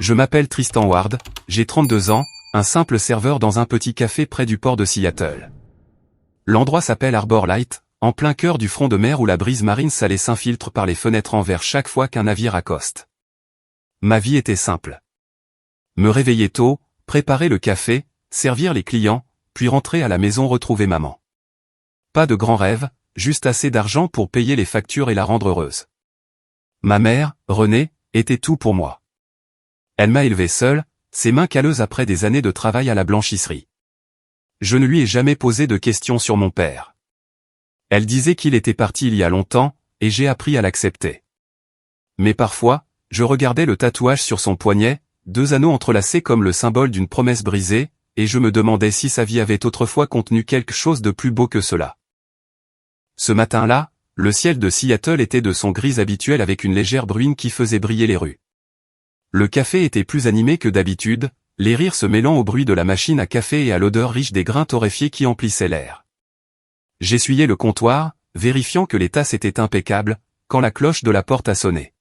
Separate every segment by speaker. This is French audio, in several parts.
Speaker 1: Je m'appelle Tristan Ward, j'ai 32 ans, un simple serveur dans un petit café près du port de Seattle. L'endroit s'appelle Harbor Light, en plein cœur du front de mer où la brise marine salée s'infiltre par les fenêtres en verre chaque fois qu'un navire accoste. Ma vie était simple. Me réveiller tôt, préparer le café, servir les clients, puis rentrer à la maison retrouver maman. Pas de grands rêves, juste assez d'argent pour payer les factures et la rendre heureuse. Ma mère, Renée, était tout pour moi. Elle m'a élevé seule, ses mains calleuses après des années de travail à la blanchisserie. Je ne lui ai jamais posé de questions sur mon père. Elle disait qu'il était parti il y a longtemps, et j'ai appris à l'accepter. Mais parfois, je regardais le tatouage sur son poignet, 2 anneaux entrelacés comme le symbole d'une promesse brisée, et je me demandais si sa vie avait autrefois contenu quelque chose de plus beau que cela. Ce matin-là, le ciel de Seattle était de son gris habituel avec une légère bruine qui faisait briller les rues. Le café était plus animé que d'habitude, les rires se mêlant au bruit de la machine à café et à l'odeur riche des grains torréfiés qui emplissaient l'air. J'essuyais le comptoir, vérifiant que les tasses étaient impeccables, quand la cloche de la porte a sonné.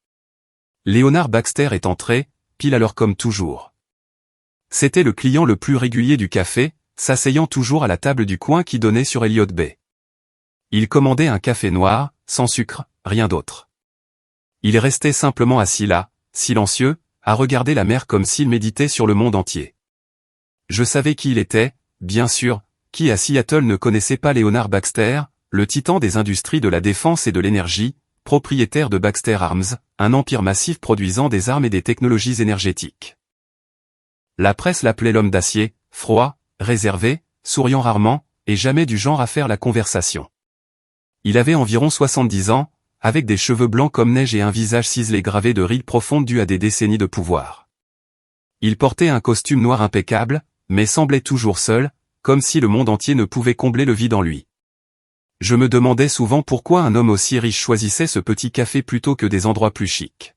Speaker 1: Leonard Baxter est entré, pile à l'heure comme toujours. C'était le client le plus régulier du café, s'asseyant toujours à la table du coin qui donnait sur Elliott Bay. Il commandait un café noir, sans sucre, rien d'autre. Il restait simplement assis là, silencieux, à regarder la mer comme s'il méditait sur le monde entier. Je savais qui il était, bien sûr, qui à Seattle ne connaissait pas Leonard Baxter, le titan des industries de la défense et de l'énergie, propriétaire de Baxter Arms, un empire massif produisant des armes et des technologies énergétiques. La presse l'appelait l'homme d'acier, froid, réservé, souriant rarement, et jamais du genre à faire la conversation. Il avait environ 70 ans, avec des cheveux blancs comme neige et un visage ciselé gravé de rides profondes dues à des décennies de pouvoir. Il portait un costume noir impeccable, mais semblait toujours seul, comme si le monde entier ne pouvait combler le vide en lui. Je me demandais souvent pourquoi un homme aussi riche choisissait ce petit café plutôt que des endroits plus chics.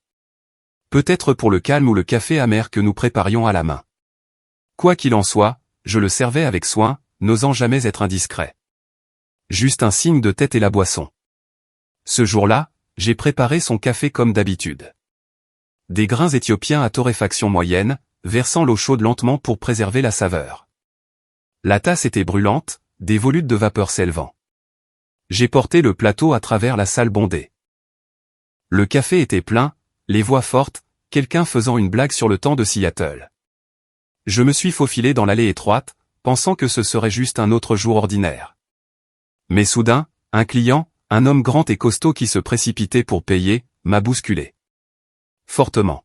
Speaker 1: Peut-être pour le calme ou le café amer que nous préparions à la main. Quoi qu'il en soit, je le servais avec soin, n'osant jamais être indiscret. Juste un signe de tête et la boisson. Ce jour-là, j'ai préparé son café comme d'habitude. Des grains éthiopiens à torréfaction moyenne, versant l'eau chaude lentement pour préserver la saveur. La tasse était brûlante, des volutes de vapeur s'élevant. J'ai porté le plateau à travers la salle bondée. Le café était plein, les voix fortes, quelqu'un faisant une blague sur le temps de Seattle. Je me suis faufilé dans l'allée étroite, pensant que ce serait juste un autre jour ordinaire. Mais soudain, un client, un homme grand et costaud qui se précipitait pour payer, m'a bousculé. Fortement.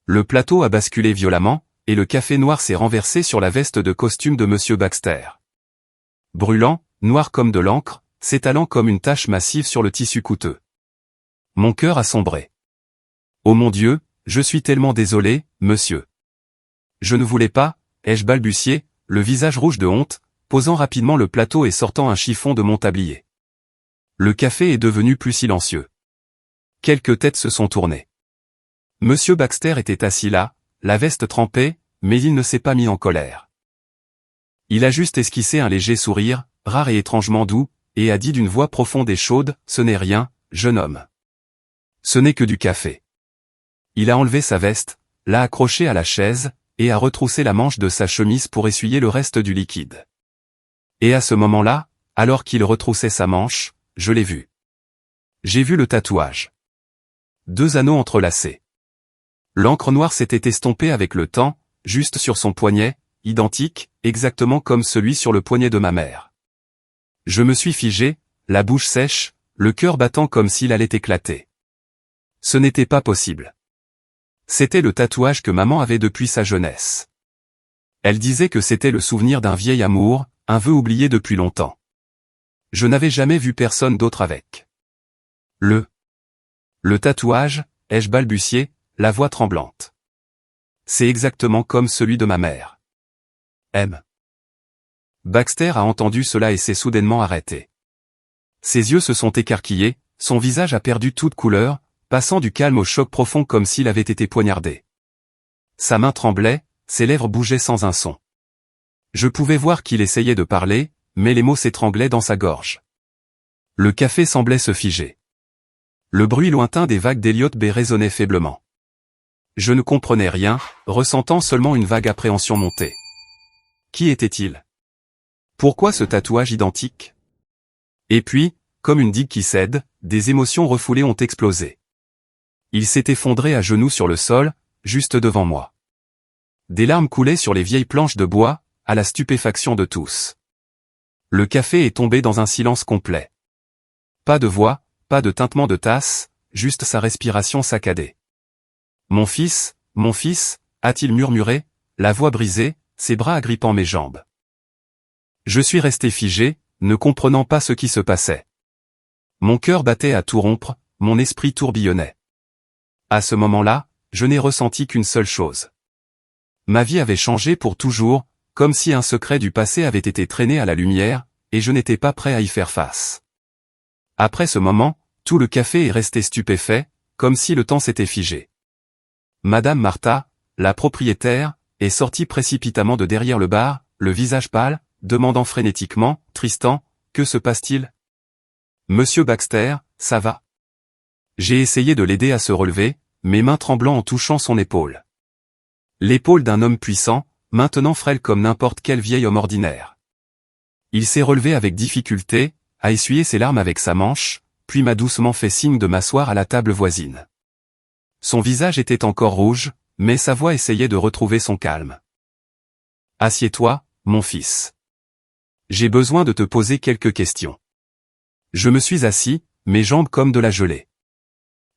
Speaker 1: Le plateau a basculé violemment, et le café noir s'est renversé sur la veste de costume de Monsieur Baxter. Brûlant, noir comme de l'encre, s'étalant comme une tache massive sur le tissu coûteux. Mon cœur a sombré. Oh mon Dieu, je suis tellement désolé, monsieur. Je ne voulais pas, ai-je balbutié, le visage rouge de honte, posant rapidement le plateau et sortant un chiffon de mon tablier. Le café est devenu plus silencieux. Quelques têtes se sont tournées. Monsieur Baxter était assis là, la veste trempée, mais il ne s'est pas mis en colère. Il a juste esquissé un léger sourire, rare et étrangement doux, et a dit d'une voix profonde et chaude, « Ce n'est rien, jeune homme. Ce n'est que du café. » Il a enlevé sa veste, l'a accrochée à la chaise, et a retroussé la manche de sa chemise pour essuyer le reste du liquide. Et à ce moment-là, alors qu'il retroussait sa manche, je l'ai vu. J'ai vu le tatouage. 2 anneaux entrelacés. L'encre noire s'était estompée avec le temps, juste sur son poignet, identique, exactement comme celui sur le poignet de ma mère. Je me suis figé, la bouche sèche, le cœur battant comme s'il allait éclater. Ce n'était pas possible. C'était le tatouage que maman avait depuis sa jeunesse. Elle disait que c'était le souvenir d'un vieil amour, un vœu oublié depuis longtemps. Je n'avais jamais vu personne d'autre avec. Le tatouage, ai-je balbutié, la voix tremblante. C'est exactement comme celui de ma mère. M. Baxter a entendu cela et s'est soudainement arrêté. Ses yeux se sont écarquillés, son visage a perdu toute couleur, passant du calme au choc profond comme s'il avait été poignardé. Sa main tremblait, ses lèvres bougeaient sans un son. Je pouvais voir qu'il essayait de parler, mais les mots s'étranglaient dans sa gorge. Le café semblait se figer. Le bruit lointain des vagues d'Elliott Bay résonnait faiblement. Je ne comprenais rien, ressentant seulement une vague appréhension monter. Qui était-il? Pourquoi ce tatouage identique? Et puis, comme une digue qui cède, des émotions refoulées ont explosé. Il s'est effondré à genoux sur le sol, juste devant moi. Des larmes coulaient sur les vieilles planches de bois, à la stupéfaction de tous. Le café est tombé dans un silence complet. Pas de voix, pas de tintement de tasse, juste sa respiration saccadée. Mon fils, a-t-il murmuré, la voix brisée, ses bras agrippant mes jambes. Je suis resté figé, ne comprenant pas ce qui se passait. Mon cœur battait à tout rompre, mon esprit tourbillonnait. À ce moment-là, je n'ai ressenti qu'une seule chose. Ma vie avait changé pour toujours, comme si un secret du passé avait été traîné à la lumière, et je n'étais pas prêt à y faire face. Après ce moment, tout le café est resté stupéfait, comme si le temps s'était figé. Madame Martha, la propriétaire, est sortie précipitamment de derrière le bar, le visage pâle, demandant frénétiquement, « Tristan, que se passe-t-il? Monsieur Baxter, ça va ?» J'ai essayé de l'aider à se relever, mes mains tremblant en touchant son épaule. L'épaule d'un homme puissant, maintenant frêle comme n'importe quel vieil homme ordinaire. Il s'est relevé avec difficulté, a essuyé ses larmes avec sa manche, puis m'a doucement fait signe de m'asseoir à la table voisine. Son visage était encore rouge, mais sa voix essayait de retrouver son calme. « Assieds-toi, mon fils. J'ai besoin de te poser quelques questions. » Je me suis assis, mes jambes comme de la gelée.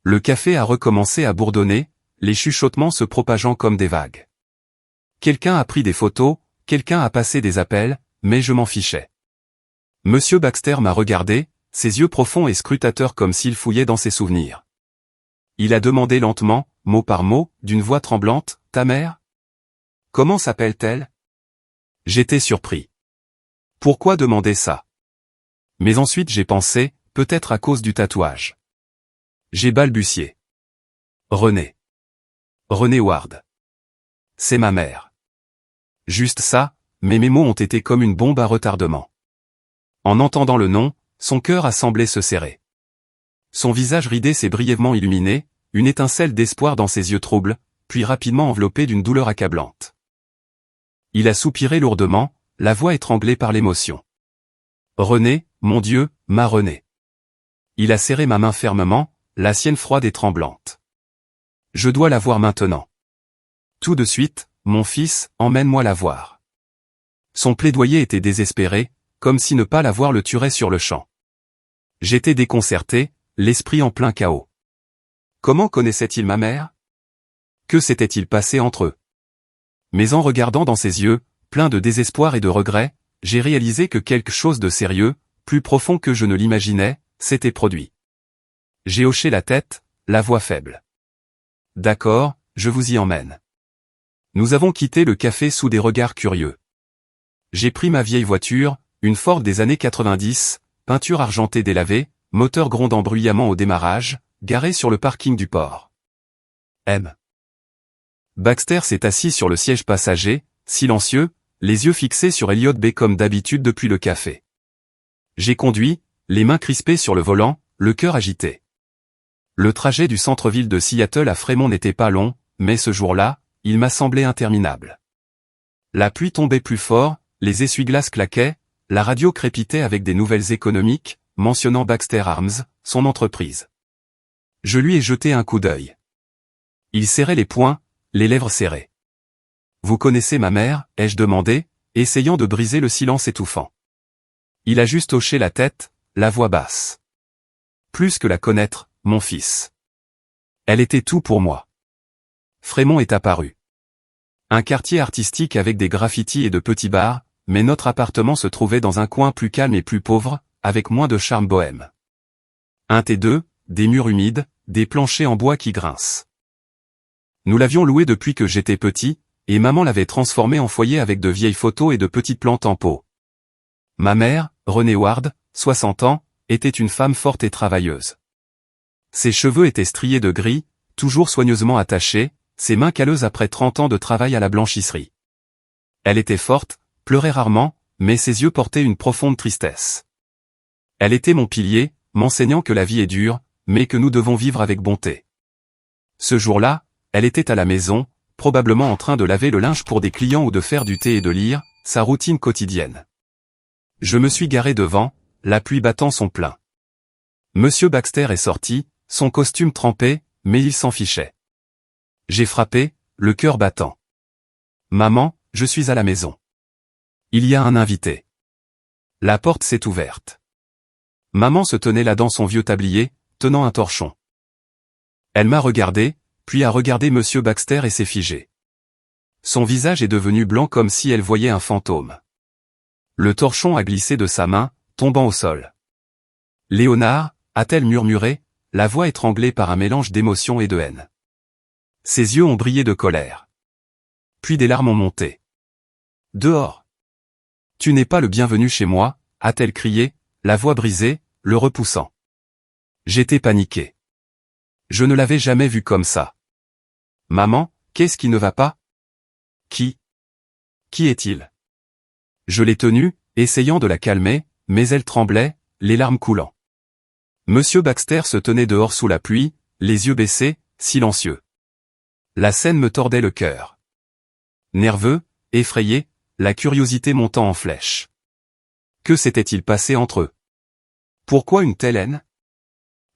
Speaker 1: Le café a recommencé à bourdonner, les chuchotements se propageant comme des vagues. Quelqu'un a pris des photos, quelqu'un a passé des appels, mais je m'en fichais. Monsieur Baxter m'a regardé, ses yeux profonds et scrutateurs comme s'il fouillait dans ses souvenirs. Il a demandé lentement, mot par mot, d'une voix tremblante, « Ta mère? Comment s'appelle-t-elle » J'étais surpris. Pourquoi demander ça? Mais ensuite j'ai pensé, peut-être à cause du tatouage. J'ai balbutié. René. René Ward. C'est ma mère. Juste ça, mais mes mots ont été comme une bombe à retardement. En entendant le nom, son cœur a semblé se serrer. Son visage ridé s'est brièvement illuminé, une étincelle d'espoir dans ses yeux troubles, puis rapidement enveloppé d'une douleur accablante. Il a soupiré lourdement, la voix étranglée par l'émotion. René, mon Dieu, ma René. Il a serré ma main fermement, la sienne froide et tremblante. Je dois la voir maintenant. Tout de suite, mon fils, emmène-moi la voir. Son plaidoyer était désespéré, comme si ne pas la voir le tuerait sur le champ. J'étais déconcerté, l'esprit en plein chaos. Comment connaissait-il ma mère? Que s'était-il passé entre eux? Mais en regardant dans ses yeux, plein de désespoir et de regret, j'ai réalisé que quelque chose de sérieux, plus profond que je ne l'imaginais, s'était produit. J'ai hoché la tête, la voix faible. D'accord, je vous y emmène. Nous avons quitté le café sous des regards curieux. J'ai pris ma vieille voiture, une Ford des années 90, peinture argentée délavée, moteur grondant bruyamment au démarrage, garée sur le parking du port. M. Baxter s'est assis sur le siège passager, silencieux, les yeux fixés sur Elliot B comme d'habitude depuis le café. J'ai conduit, les mains crispées sur le volant, le cœur agité. Le trajet du centre-ville de Seattle à Fremont n'était pas long, mais ce jour-là, il m'a semblé interminable. La pluie tombait plus fort, les essuie-glaces claquaient, la radio crépitait avec des nouvelles économiques, mentionnant Baxter Arms, son entreprise. Je lui ai jeté un coup d'œil. Il serrait les poings, les lèvres serrées. « Vous connaissez ma mère ?» ai-je demandé, essayant de briser le silence étouffant. Il a juste hoché la tête, la voix basse. « Plus que la connaître, mon fils. Elle était tout pour moi. » Fremont est apparu. Un quartier artistique avec des graffitis et de petits bars, mais notre appartement se trouvait dans un coin plus calme et plus pauvre, avec moins de charme bohème. Un T2, des murs humides, des planchers en bois qui grincent. Nous l'avions loué depuis que j'étais petit, et maman l'avait transformé en foyer avec de vieilles photos et de petites plantes en pot. Ma mère, Renée Ward, 60 ans, était une femme forte et travailleuse. Ses cheveux étaient striés de gris, toujours soigneusement attachés, ses mains calleuses après 30 ans de travail à la blanchisserie. Elle était forte, pleurait rarement, mais ses yeux portaient une profonde tristesse. Elle était mon pilier, m'enseignant que la vie est dure, mais que nous devons vivre avec bonté. Ce jour-là, elle était à la maison, probablement en train de laver le linge pour des clients ou de faire du thé et de lire, sa routine quotidienne. Je me suis garé devant, la pluie battant son plein. Monsieur Baxter est sorti, son costume trempé, mais il s'en fichait. J'ai frappé, le cœur battant. Maman, je suis à la maison. Il y a un invité. La porte s'est ouverte. Maman se tenait là dans son vieux tablier, tenant un torchon. Elle m'a regardé, puis a regardé Monsieur Baxter et s'est figée. Son visage est devenu blanc comme si elle voyait un fantôme. Le torchon a glissé de sa main, tombant au sol. Léonard, a-t-elle murmuré, la voix étranglée par un mélange d'émotion et de haine. Ses yeux ont brillé de colère. Puis des larmes ont monté. Dehors. Tu n'es pas le bienvenu chez moi, a-t-elle crié, la voix brisée, le repoussant. J'étais paniqué. Je ne l'avais jamais vu comme ça. Maman, qu'est-ce qui ne va pas? Qui est-il? Je l'ai tenue, essayant de la calmer, mais elle tremblait, les larmes coulant. Monsieur Baxter se tenait dehors sous la pluie, les yeux baissés, silencieux. La scène me tordait le cœur. Nerveux, effrayé, la curiosité montant en flèche. Que s'était-il passé entre eux? Pourquoi une telle haine?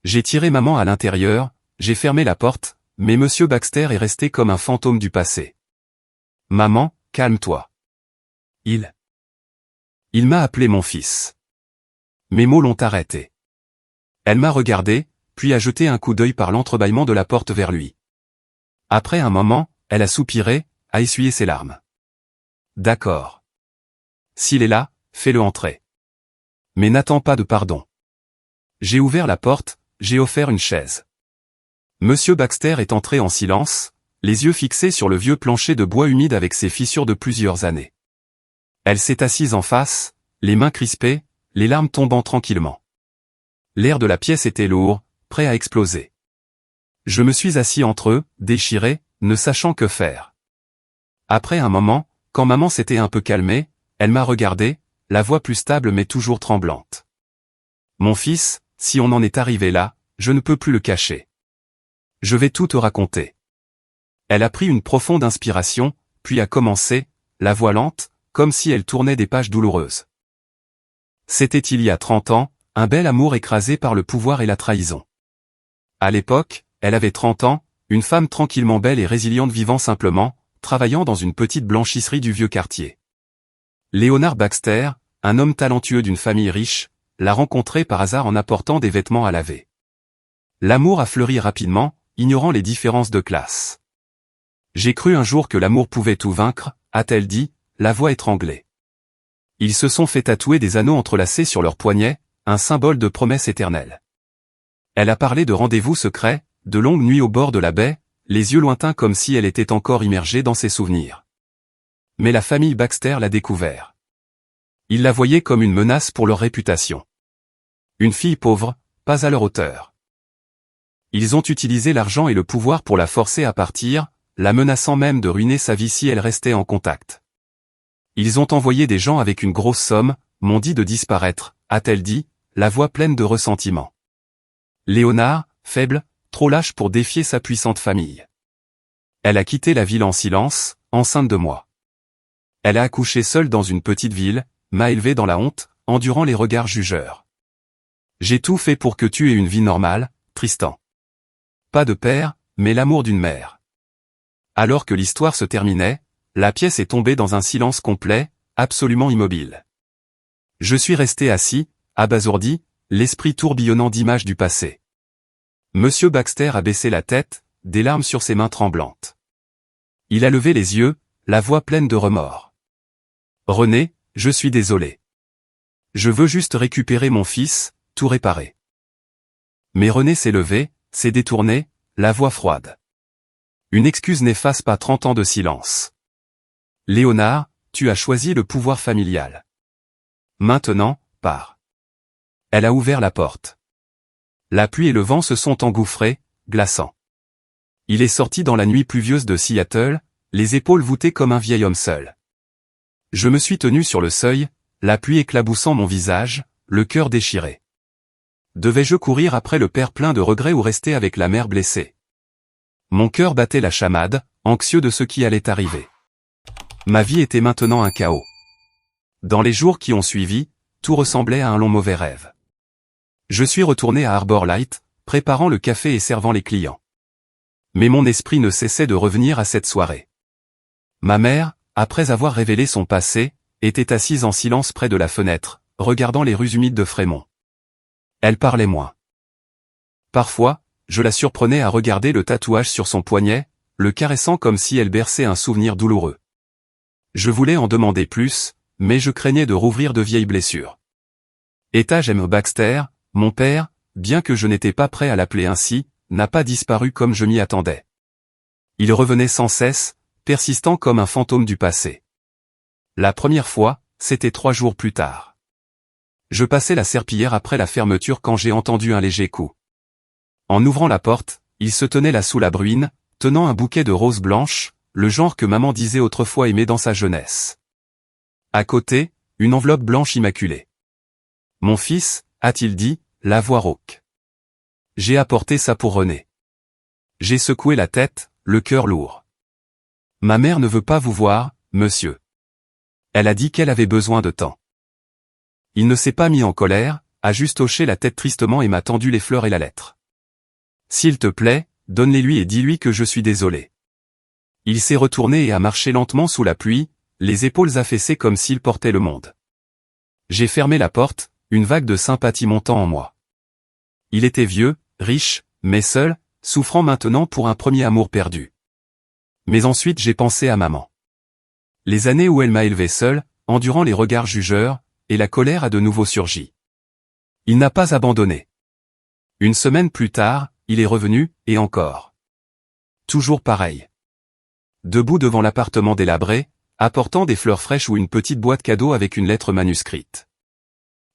Speaker 1: J'ai tiré maman à l'intérieur, j'ai fermé la porte, mais Monsieur Baxter est resté comme un fantôme du passé. Maman, calme-toi. Il m'a appelé mon fils. Mes mots l'ont arrêté. Elle m'a regardé, puis a jeté un coup d'œil par l'entrebâillement de la porte vers lui. Après un moment, elle a soupiré, a essuyé ses larmes. D'accord. S'il est là, fais-le entrer. Mais n'attends pas de pardon. J'ai ouvert la porte, j'ai offert une chaise. Monsieur Baxter est entré en silence, les yeux fixés sur le vieux plancher de bois humide avec ses fissures de plusieurs années. Elle s'est assise en face, les mains crispées, les larmes tombant tranquillement. L'air de la pièce était lourd, prêt à exploser. Je me suis assis entre eux, déchiré, ne sachant que faire. Après un moment, quand maman s'était un peu calmée, elle m'a regardé, la voix plus stable mais toujours tremblante. Mon fils, si on en est arrivé là, je ne peux plus le cacher. Je vais tout te raconter. Elle a pris une profonde inspiration, puis a commencé, la voix lente, comme si elle tournait des pages douloureuses. C'était il y a 30 ans, un bel amour écrasé par le pouvoir et la trahison. À l'époque, elle avait 30 ans, une femme tranquillement belle et résiliente vivant simplement, travaillant dans une petite blanchisserie du vieux quartier. Léonard Baxter, un homme talentueux d'une famille riche, l'a rencontré par hasard en apportant des vêtements à laver. L'amour a fleuri rapidement, ignorant les différences de classe. J'ai cru un jour que l'amour pouvait tout vaincre, a-t-elle dit, la voix étranglée. Ils se sont fait tatouer des anneaux entrelacés sur leurs poignets, un symbole de promesse éternelle. Elle a parlé de rendez-vous secrets, de longues nuits au bord de la baie, les yeux lointains comme si elle était encore immergée dans ses souvenirs. Mais la famille Baxter l'a découvert. Ils la voyaient comme une menace pour leur réputation. Une fille pauvre, pas à leur hauteur. Ils ont utilisé l'argent et le pouvoir pour la forcer à partir, la menaçant même de ruiner sa vie si elle restait en contact. Ils ont envoyé des gens avec une grosse somme, m'ont dit de disparaître, a-t-elle dit, la voix pleine de ressentiment. Léonard, faible, trop lâche pour défier sa puissante famille. Elle a quitté la ville en silence, enceinte de moi. Elle a accouché seule dans une petite ville, m'a élevé dans la honte, endurant les regards jugeurs. J'ai tout fait pour que tu aies une vie normale, Tristan. Pas de père, mais l'amour d'une mère. Alors que l'histoire se terminait, la pièce est tombée dans un silence complet, absolument immobile. Je suis resté assis, abasourdi, l'esprit tourbillonnant d'images du passé. Monsieur Baxter a baissé la tête, des larmes sur ses mains tremblantes. Il a levé les yeux, la voix pleine de remords. René, je suis désolé. Je veux juste récupérer mon fils, tout réparer. Mais René s'est levé, s'est détourné, la voix froide. Une excuse n'efface pas 30 ans de silence. Léonard, tu as choisi le pouvoir familial. Maintenant, pars. Elle a ouvert la porte. La pluie et le vent se sont engouffrés, glaçants. Il est sorti dans la nuit pluvieuse de Seattle, les épaules voûtées comme un vieil homme seul. Je me suis tenu sur le seuil, la pluie éclaboussant mon visage, le cœur déchiré. Devais-je courir après le père plein de regrets ou rester avec la mère blessée? Mon cœur battait la chamade, anxieux de ce qui allait arriver. Ma vie était maintenant un chaos. Dans les jours qui ont suivi, tout ressemblait à un long mauvais rêve. Je suis retourné à Arbor Light, préparant le café et servant les clients. Mais mon esprit ne cessait de revenir à cette soirée. Ma mère, après avoir révélé son passé, était assise en silence près de la fenêtre, regardant les rues humides de Frémont. Elle parlait moins. Parfois, je la surprenais à regarder le tatouage sur son poignet, le caressant comme si elle berçait un souvenir douloureux. Je voulais en demander plus, mais je craignais de rouvrir de vieilles blessures. James Baxter, mon père, bien que je n'étais pas prêt à l'appeler ainsi, n'a pas disparu comme je m'y attendais. Il revenait sans cesse, persistant comme un fantôme du passé. La première fois, c'était 3 jours plus tard. Je passais la serpillière après la fermeture quand j'ai entendu un léger coup. En ouvrant la porte, il se tenait là sous la bruine, tenant un bouquet de roses blanches, le genre que maman disait autrefois aimer dans sa jeunesse. À côté, une enveloppe blanche immaculée. « Mon fils », a-t-il dit, la voix rauque. J'ai apporté ça pour René. J'ai secoué la tête, le cœur lourd. Ma mère ne veut pas vous voir, monsieur. Elle a dit qu'elle avait besoin de temps. Il ne s'est pas mis en colère, a juste hoché la tête tristement et m'a tendu les fleurs et la lettre. S'il te plaît, donne-les-lui et dis-lui que je suis désolé. Il s'est retourné et a marché lentement sous la pluie, les épaules affaissées comme s'il portait le monde. J'ai fermé la porte, une vague de sympathie montant en moi. Il était vieux, riche, mais seul, souffrant maintenant pour un premier amour perdu. Mais ensuite j'ai pensé à maman. Les années où elle m'a élevé seul, endurant les regards jugeurs, et la colère a de nouveau surgi. Il n'a pas abandonné. Une semaine plus tard, il est revenu, et encore. Toujours pareil. Debout devant l'appartement délabré, apportant des fleurs fraîches ou une petite boîte cadeau avec une lettre manuscrite.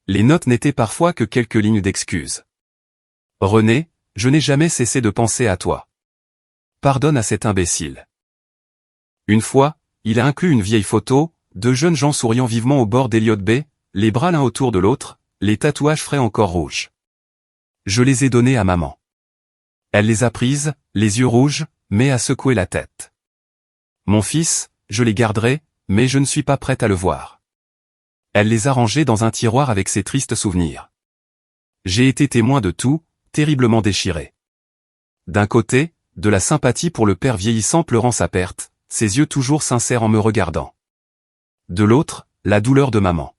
Speaker 1: Les notes n'étaient parfois que quelques lignes d'excuses. René, je n'ai jamais cessé de penser à toi. Pardonne à cet imbécile. Une fois, il a inclus une vieille photo, 2 jeunes gens souriant vivement au bord d'Elliott Bay, les bras l'un autour de l'autre, les tatouages frais encore rouges. Je les ai donnés à maman. Elle les a prises, les yeux rouges, mais a secoué la tête. Mon fils, je les garderai, mais je ne suis pas prête à le voir. Elle les a rangés dans un tiroir avec ses tristes souvenirs. J'ai été témoin de tout, terriblement déchiré. D'un côté, de la sympathie pour le père vieillissant pleurant sa perte, ses yeux toujours sincères en me regardant. De l'autre, la douleur de maman.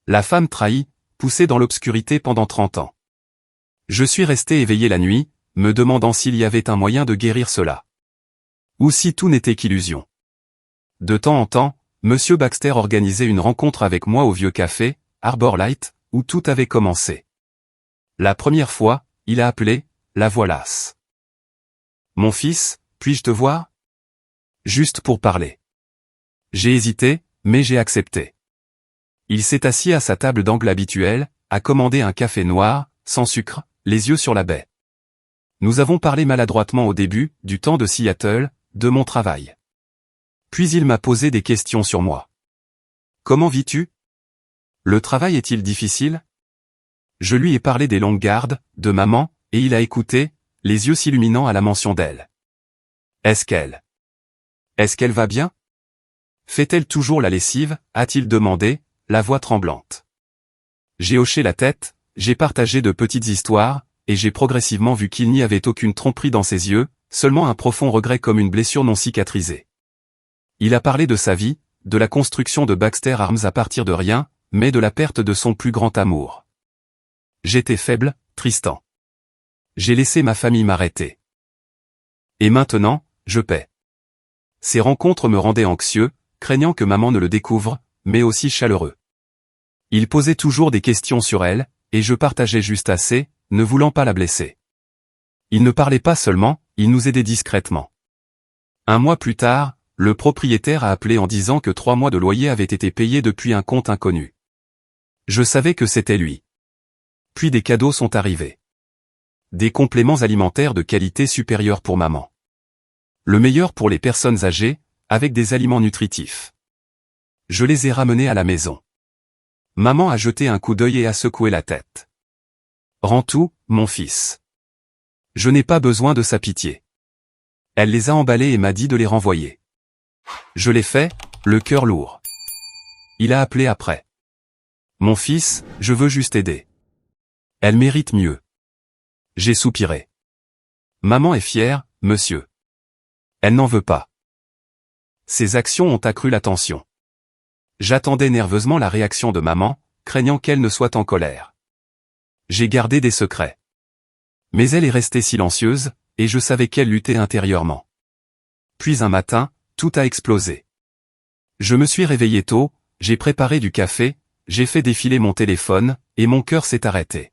Speaker 1: La femme trahie, poussée dans l'obscurité pendant 30 ans. Je suis resté éveillé la nuit, me demandant s'il y avait un moyen de guérir cela. Ou si tout n'était qu'illusion. De temps en temps, Monsieur Baxter organisait une rencontre avec moi au vieux café, Arbor Light, où tout avait commencé. La première fois, il a appelé, la voix lasse. « Mon fils, puis-je te voir ?» Juste pour parler. J'ai hésité, mais j'ai accepté. Il s'est assis à sa table d'angle habituelle, a commandé un café noir, sans sucre, les yeux sur la baie. Nous avons parlé maladroitement au début, du temps de Seattle, de mon travail. Puis il m'a posé des questions sur moi. Comment vis-tu? Le travail est-il difficile? Je lui ai parlé des longues gardes, de maman, et il a écouté, les yeux s'illuminant à la mention d'elle. Est-ce qu'elle va bien? Fait-elle toujours la lessive, a-t-il demandé, la voix tremblante. J'ai hoché la tête, j'ai partagé de petites histoires, et j'ai progressivement vu qu'il n'y avait aucune tromperie dans ses yeux, seulement un profond regret comme une blessure non cicatrisée. Il a parlé de sa vie, de la construction de Baxter Arms à partir de rien, mais de la perte de son plus grand amour. J'étais faible, Tristan. J'ai laissé ma famille m'arrêter. Et maintenant, je paie. Ces rencontres me rendaient anxieux, craignant que maman ne le découvre, mais aussi chaleureux. Il posait toujours des questions sur elle, et je partageais juste assez, ne voulant pas la blesser. Il ne parlait pas seulement, il nous aidait discrètement. Un mois plus tard, le propriétaire a appelé en disant que 3 mois de loyer avaient été payés depuis un compte inconnu. Je savais que c'était lui. Puis des cadeaux sont arrivés. Des compléments alimentaires de qualité supérieure pour maman. Le meilleur pour les personnes âgées, avec des aliments nutritifs. Je les ai ramenés à la maison. Maman a jeté un coup d'œil et a secoué la tête. Rends tout, mon fils. Je n'ai pas besoin de sa pitié. Elle les a emballés et m'a dit de les renvoyer. Je l'ai fait, le cœur lourd. Il a appelé après. Mon fils, je veux juste aider. Elle mérite mieux. J'ai soupiré. Maman est fière, monsieur. Elle n'en veut pas. Ses actions ont accru la tension. J'attendais nerveusement la réaction de maman, craignant qu'elle ne soit en colère. J'ai gardé des secrets. Mais elle est restée silencieuse, et je savais qu'elle luttait intérieurement. Puis un matin, tout a explosé. Je me suis réveillé tôt, j'ai préparé du café, j'ai fait défiler mon téléphone, et mon cœur s'est arrêté.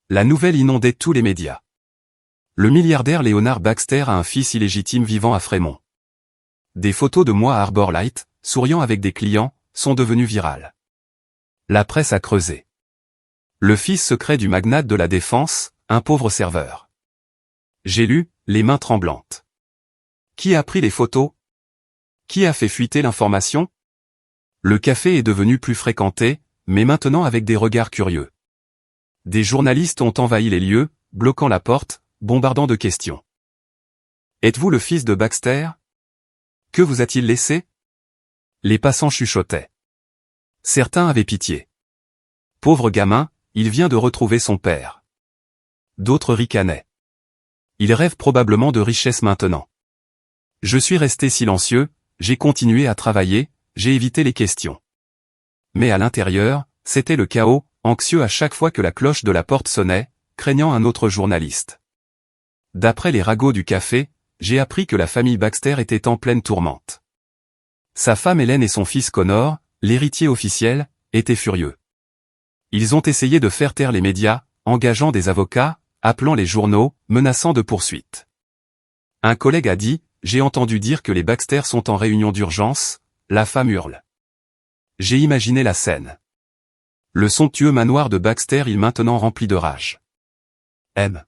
Speaker 1: La nouvelle inondait tous les médias. Le milliardaire Leonard Baxter a un fils illégitime vivant à Fremont. Des photos de moi à Harbor Light, souriant avec des clients, sont devenues virales. La presse a creusé. Le fils secret du magnate de la défense, un pauvre serveur. J'ai lu, les mains tremblantes. Qui a pris les photos? Qui a fait fuiter l'information? Le café est devenu plus fréquenté, mais maintenant avec des regards curieux. Des journalistes ont envahi les lieux, bloquant la porte, bombardant de questions. Êtes-vous le fils de Baxter? Que vous a-t-il laissé? Les passants chuchotaient. Certains avaient pitié. Pauvre gamin, il vient de retrouver son père. D'autres ricanaient. Il rêve probablement de richesse maintenant. Je suis resté silencieux, j'ai continué à travailler, j'ai évité les questions. Mais à l'intérieur, c'était le chaos, anxieux à chaque fois que la cloche de la porte sonnait, craignant un autre journaliste. D'après les ragots du café, j'ai appris que la famille Baxter était en pleine tourmente. Sa femme Hélène et son fils Connor, l'héritier officiel, étaient furieux. Ils ont essayé de faire taire les médias, engageant des avocats, appelant les journaux, menaçant de poursuites. Un collègue a dit, j'ai entendu dire que les Baxter sont en réunion d'urgence, la femme hurle. J'ai imaginé la scène. Le somptueux manoir de Baxter est maintenant rempli de rage. M.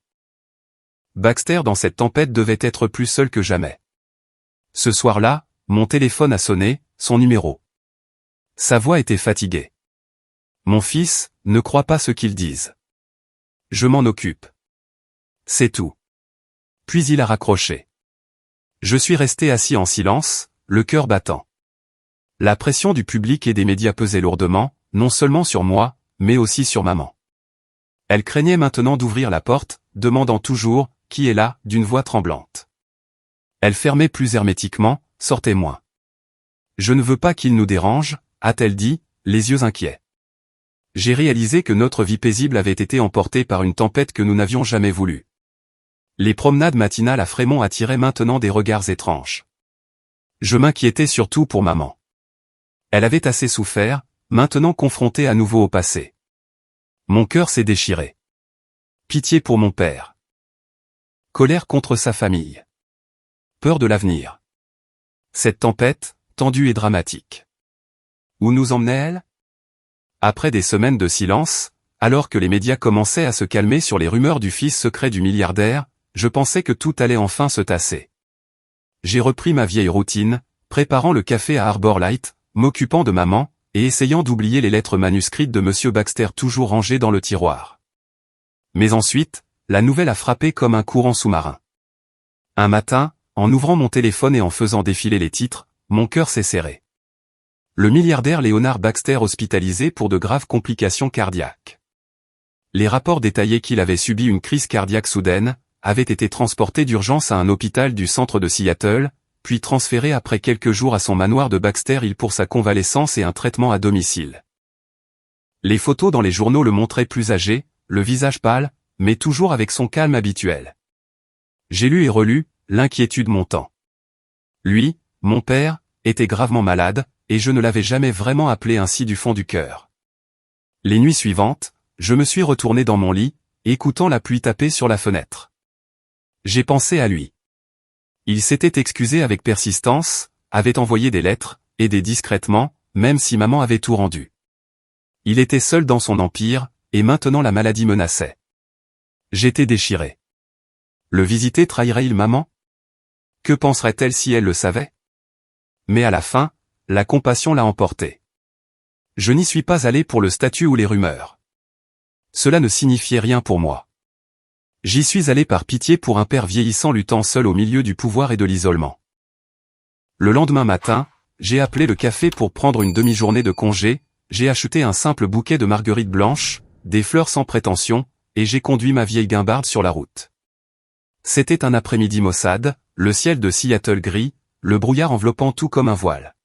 Speaker 1: Baxter dans cette tempête devait être plus seul que jamais. Ce soir-là, mon téléphone a sonné, son numéro. Sa voix était fatiguée. Mon fils, ne crois pas ce qu'ils disent. Je m'en occupe. C'est tout. Puis il a raccroché. Je suis resté assis en silence, le cœur battant. La pression du public et des médias pesait lourdement, non seulement sur moi, mais aussi sur maman. Elle craignait maintenant d'ouvrir la porte, demandant toujours, qui est là, d'une voix tremblante. Elle fermait plus hermétiquement, sortait moins. Je ne veux pas qu'il nous dérange, a-t-elle dit, les yeux inquiets. J'ai réalisé que notre vie paisible avait été emportée par une tempête que nous n'avions jamais voulu. Les promenades matinales à Fremont attiraient maintenant des regards étranges. Je m'inquiétais surtout pour maman. Elle avait assez souffert, maintenant confrontée à nouveau au passé. Mon cœur s'est déchiré. Pitié pour mon père. Colère contre sa famille. Peur de l'avenir. Cette tempête, tendue et dramatique. Où nous emmenait-elle? Après des semaines de silence, alors que les médias commençaient à se calmer sur les rumeurs du fils secret du milliardaire, je pensais que tout allait enfin se tasser. J'ai repris ma vieille routine, préparant le café à Harbor Light, m'occupant de maman, et essayant d'oublier les lettres manuscrites de Monsieur Baxter toujours rangées dans le tiroir. Mais ensuite, la nouvelle a frappé comme un courant sous-marin. Un matin, en ouvrant mon téléphone et en faisant défiler les titres, mon cœur s'est serré. Le milliardaire Leonard Baxter hospitalisé pour de graves complications cardiaques. Les rapports détaillaient qu'il avait subi une crise cardiaque soudaine, avait été transporté d'urgence à un hôpital du centre de Seattle, puis transféré après quelques jours à son manoir de Baxter Hill pour sa convalescence et un traitement à domicile. Les photos dans les journaux le montraient plus âgé, le visage pâle, mais toujours avec son calme habituel. J'ai lu et relu, l'inquiétude montant. Lui, mon père, était gravement malade, et je ne l'avais jamais vraiment appelé ainsi du fond du cœur. Les nuits suivantes, je me suis retourné dans mon lit, écoutant la pluie taper sur la fenêtre. J'ai pensé à lui. Il s'était excusé avec persistance, avait envoyé des lettres, aidé discrètement, même si maman avait tout rendu. Il était seul dans son empire, et maintenant la maladie menaçait. J'étais déchiré. Le visiter trahirait-il maman? Que penserait-elle si elle le savait? Mais à la fin, la compassion l'a emporté. Je n'y suis pas allé pour le statut ou les rumeurs. Cela ne signifiait rien pour moi. J'y suis allé par pitié pour un père vieillissant luttant seul au milieu du pouvoir et de l'isolement. Le lendemain matin, j'ai appelé le café pour prendre une demi-journée de congé, j'ai acheté un simple bouquet de marguerites blanches, des fleurs sans prétention, et j'ai conduit ma vieille guimbarde sur la route. C'était un après-midi maussade, le ciel de Seattle gris, le brouillard enveloppant tout comme un voile.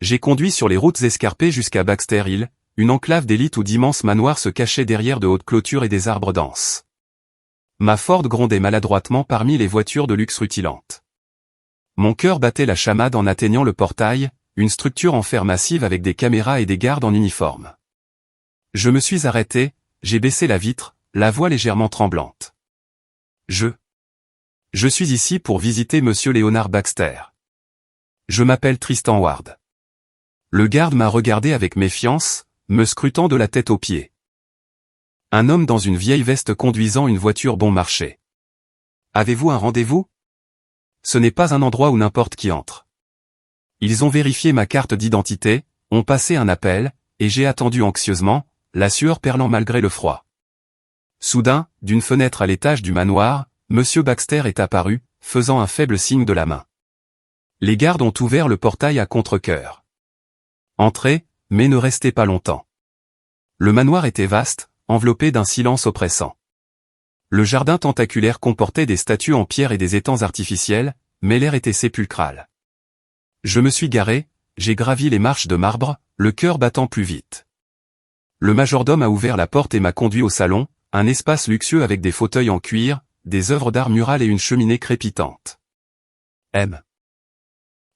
Speaker 1: J'ai conduit sur les routes escarpées jusqu'à Baxter Hill, une enclave d'élite où d'immenses manoirs se cachaient derrière de hautes clôtures et des arbres denses. Ma Ford grondait maladroitement parmi les voitures de luxe rutilantes. Mon cœur battait la chamade en atteignant le portail, une structure en fer massive avec des caméras et des gardes en uniforme. Je me suis arrêté, j'ai baissé la vitre, la voix légèrement tremblante. Je suis ici pour visiter Monsieur Leonard Baxter. Je m'appelle Tristan Ward. Le garde m'a regardé avec méfiance, me scrutant de la tête aux pieds. Un homme dans une vieille veste conduisant une voiture bon marché. Avez-vous un rendez-vous? Ce n'est pas un endroit où n'importe qui entre. Ils ont vérifié ma carte d'identité, ont passé un appel, et j'ai attendu anxieusement, la sueur perlant malgré le froid. Soudain, d'une fenêtre à l'étage du manoir, Monsieur Baxter est apparu, faisant un faible signe de la main. Les gardes ont ouvert le portail à contre-cœur. Entrez, mais ne restez pas longtemps. Le manoir était vaste, enveloppé d'un silence oppressant. Le jardin tentaculaire comportait des statues en pierre et des étangs artificiels, mais l'air était sépulcral. Je me suis garé, j'ai gravi les marches de marbre, le cœur battant plus vite. Le majordome a ouvert la porte et m'a conduit au salon, un espace luxueux avec des fauteuils en cuir, des œuvres d'art murales et une cheminée crépitante.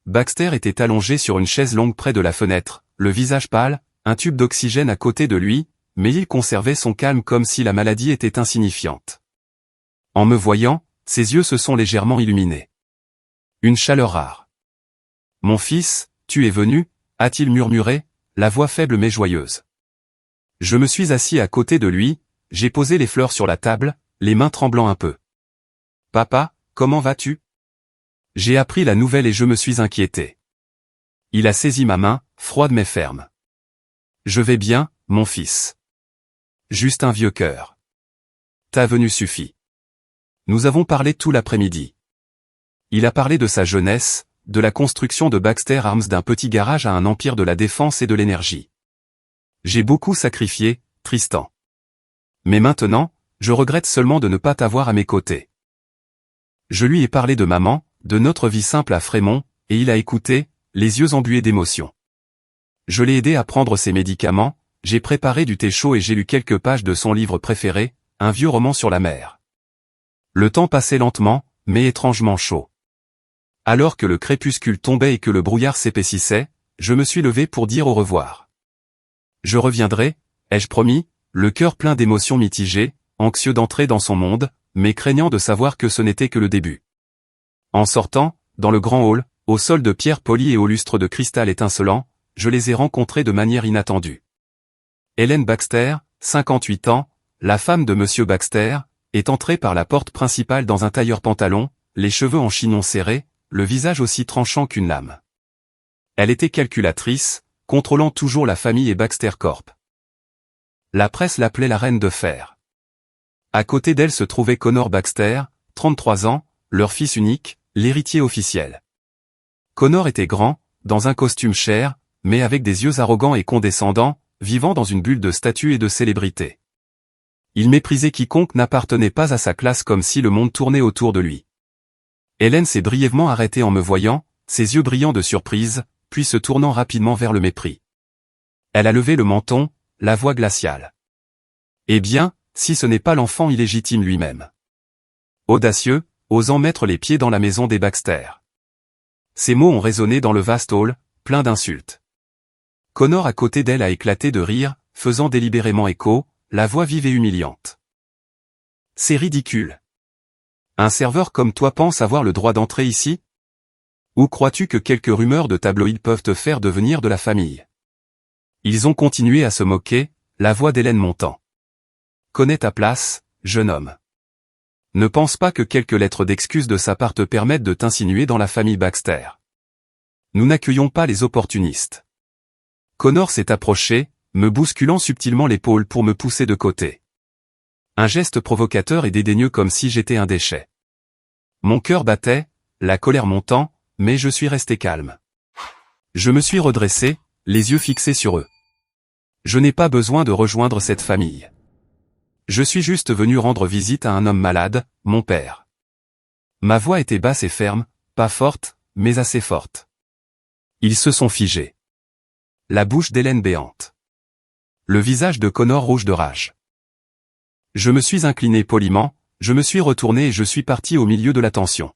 Speaker 1: Baxter était allongé sur une chaise longue près de la fenêtre, le visage pâle, un tube d'oxygène à côté de lui, mais il conservait son calme comme si la maladie était insignifiante. En me voyant, ses yeux se sont légèrement illuminés. Une chaleur rare. « Mon fils, tu es venu » a-t-il murmuré, la voix faible mais joyeuse. Je me suis assis à côté de lui, j'ai posé les fleurs sur la table, les mains tremblant un peu. « Papa, comment vas-tu » J'ai appris la nouvelle et je me suis inquiété. Il a saisi ma main, froide mais ferme. « Je vais bien, mon fils. Juste un vieux cœur. Ta venue suffit. » Nous avons parlé tout l'après-midi. Il a parlé de sa jeunesse, de la construction de Baxter Arms d'un petit garage à un empire de la défense et de l'énergie. J'ai beaucoup sacrifié, Tristan. Mais maintenant, je regrette seulement de ne pas t'avoir à mes côtés. Je lui ai parlé de maman, de notre vie simple à Fremont, et il a écouté, les yeux embués d'émotion. Je l'ai aidé à prendre ses médicaments, j'ai préparé du thé chaud et j'ai lu quelques pages de son livre préféré, un vieux roman sur la mer. Le temps passait lentement, mais étrangement chaud. Alors que le crépuscule tombait et que le brouillard s'épaississait, je me suis levé pour dire au revoir. Je reviendrai, ai-je promis, le cœur plein d'émotions mitigées, anxieux d'entrer dans son monde, mais craignant de savoir que ce n'était que le début. En sortant, dans le grand hall, au sol de pierre polie et au lustre de cristal étincelant, je les ai rencontrés de manière inattendue. Helen Baxter, 58 ans, la femme de Monsieur Baxter, est entrée par la porte principale dans un tailleur-pantalon, les cheveux en chignon serré, le visage aussi tranchant qu'une lame. Elle était calculatrice, contrôlant toujours la famille et Baxter Corp. La presse l'appelait la reine de fer. À côté d'elle se trouvait Connor Baxter, 33 ans, leur fils unique, l'héritier officiel. Connor était grand, dans un costume cher, mais avec des yeux arrogants et condescendants, vivant dans une bulle de statut et de célébrité. Il méprisait quiconque n'appartenait pas à sa classe comme si le monde tournait autour de lui. Hélène s'est brièvement arrêtée en me voyant, ses yeux brillants de surprise, puis se tournant rapidement vers le mépris. Elle a levé le menton, la voix glaciale. Eh bien, si ce n'est pas l'enfant illégitime lui-même. Audacieux, osant mettre les pieds dans la maison des Baxter. Ces mots ont résonné dans le vaste hall, plein d'insultes. Connor à côté d'elle a éclaté de rire, faisant délibérément écho, la voix vive et humiliante. C'est ridicule. Un serveur comme toi pense avoir le droit d'entrer ici? Ou crois-tu que quelques rumeurs de tabloïds peuvent te faire devenir de la famille? Ils ont continué à se moquer, la voix d'Hélène montant. Connais ta place, jeune homme. Ne pense pas que quelques lettres d'excuse de sa part te permettent de t'insinuer dans la famille Baxter. Nous n'accueillons pas les opportunistes. Connor s'est approché, me bousculant subtilement l'épaule pour me pousser de côté. Un geste provocateur et dédaigneux comme si j'étais un déchet. Mon cœur battait, la colère montant, mais je suis resté calme. Je me suis redressé, les yeux fixés sur eux. Je n'ai pas besoin de rejoindre cette famille. Je suis juste venu rendre visite à un homme malade, mon père. Ma voix était basse et ferme, pas forte, mais assez forte. Ils se sont figés. La bouche d'Hélène béante. Le visage de Connor rouge de rage. Je me suis incliné poliment, je me suis retourné et je suis parti au milieu de la tension.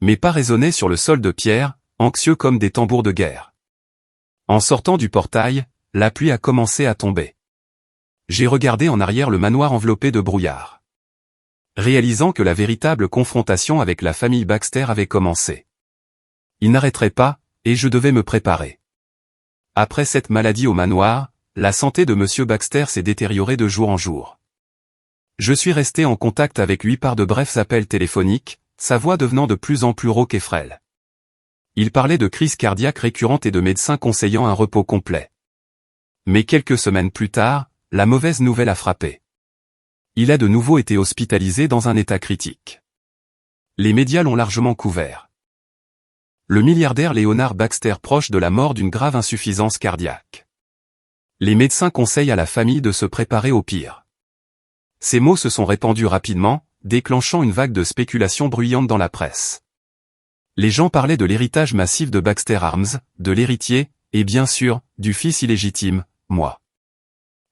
Speaker 1: Mes pas résonnaient sur le sol de pierre, anxieux comme des tambours de guerre. En sortant du portail, la pluie a commencé à tomber. J'ai regardé en arrière le manoir enveloppé de brouillard. Réalisant que la véritable confrontation avec la famille Baxter avait commencé. Il n'arrêterait pas, et je devais me préparer. Après cette maladie au manoir, la santé de M. Baxter s'est détériorée de jour en jour. Je suis resté en contact avec lui par de brefs appels téléphoniques, sa voix devenant de plus en plus rauque et frêle. Il parlait de crises cardiaques récurrentes et de médecins conseillant un repos complet. Mais quelques semaines plus tard, la mauvaise nouvelle a frappé. Il a de nouveau été hospitalisé dans un état critique. Les médias l'ont largement couvert. Le milliardaire Leonard Baxter proche de la mort d'une grave insuffisance cardiaque. Les médecins conseillent à la famille de se préparer au pire. Ces mots se sont répandus rapidement, déclenchant une vague de spéculations bruyantes dans la presse. Les gens parlaient de l'héritage massif de Baxter Arms, de l'héritier, et bien sûr, du fils illégitime, moi.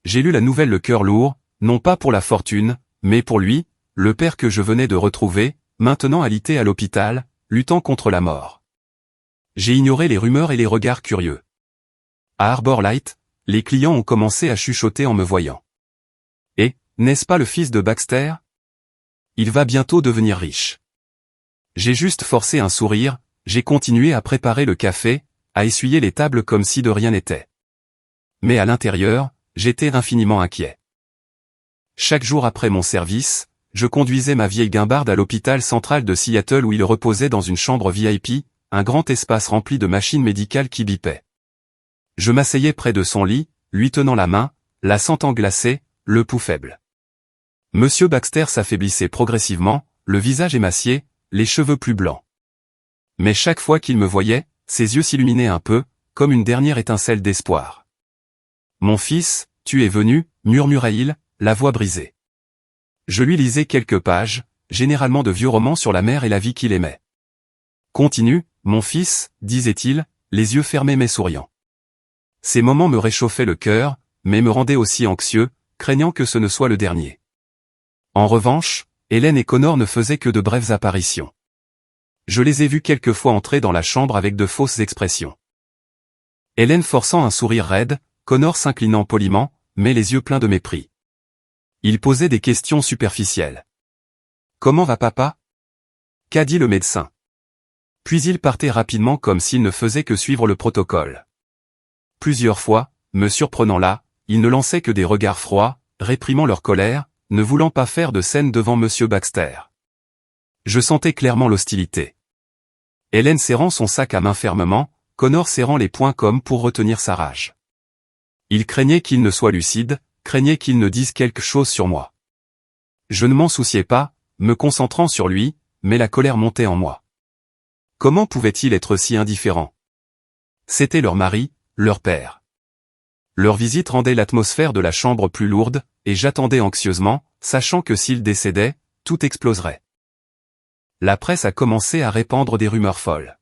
Speaker 1: J'ai lu la nouvelle le cœur lourd, non pas pour la fortune, mais pour lui, le père que je venais de retrouver, maintenant alité à l'hôpital, luttant contre la mort. J'ai ignoré les rumeurs et les regards curieux. À Arbor Light, les clients ont commencé à chuchoter en me voyant. Et, n'est-ce pas le fils de Baxter? Il va bientôt devenir riche. J'ai juste forcé un sourire, j'ai continué à préparer le café, à essuyer les tables comme si de rien n'était. Mais à l'intérieur, j'étais infiniment inquiet. Chaque jour après mon service, je conduisais ma vieille guimbarde à l'hôpital central de Seattle où il reposait dans une chambre VIP, un grand espace rempli de machines médicales qui bipaient. Je m'asseyais près de son lit, lui tenant la main, la sentant glacée, le pouls faible. Monsieur Baxter s'affaiblissait progressivement, le visage émacié, les cheveux plus blancs. Mais chaque fois qu'il me voyait, ses yeux s'illuminaient un peu, comme une dernière étincelle d'espoir. « Mon fils, tu es venu » murmurait-il, la voix brisée. Je lui lisais quelques pages, généralement de vieux romans sur la mer et la vie qu'il aimait. « Continue, mon fils » disait-il, les yeux fermés mais souriants. Ces moments me réchauffaient le cœur, mais me rendaient aussi anxieux, craignant que ce ne soit le dernier. En revanche, Hélène et Connor ne faisaient que de brèves apparitions. Je les ai vus quelquefois entrer dans la chambre avec de fausses expressions. Hélène forçant un sourire raide, Connor s'inclinant poliment, mais les yeux pleins de mépris. Il posait des questions superficielles. « Comment va papa ?» Qu'a dit le médecin? Puis il partait rapidement comme s'il ne faisait que suivre le protocole. Plusieurs fois, me surprenant là, il ne lançait que des regards froids, réprimant leur colère, ne voulant pas faire de scène devant Monsieur Baxter. Je sentais clairement l'hostilité. Hélène serrant son sac à main fermement, Connor serrant les poings comme pour retenir sa rage. Il craignait qu'il ne soit lucide, craignait qu'il ne dise quelque chose sur moi. Je ne m'en souciais pas, me concentrant sur lui, mais la colère montait en moi. Comment pouvait-il être si indifférent? C'était leur mari, leur père. Leur visite rendait l'atmosphère de la chambre plus lourde, et j'attendais anxieusement, sachant que s'il décédait, tout exploserait. La presse a commencé à répandre des rumeurs folles.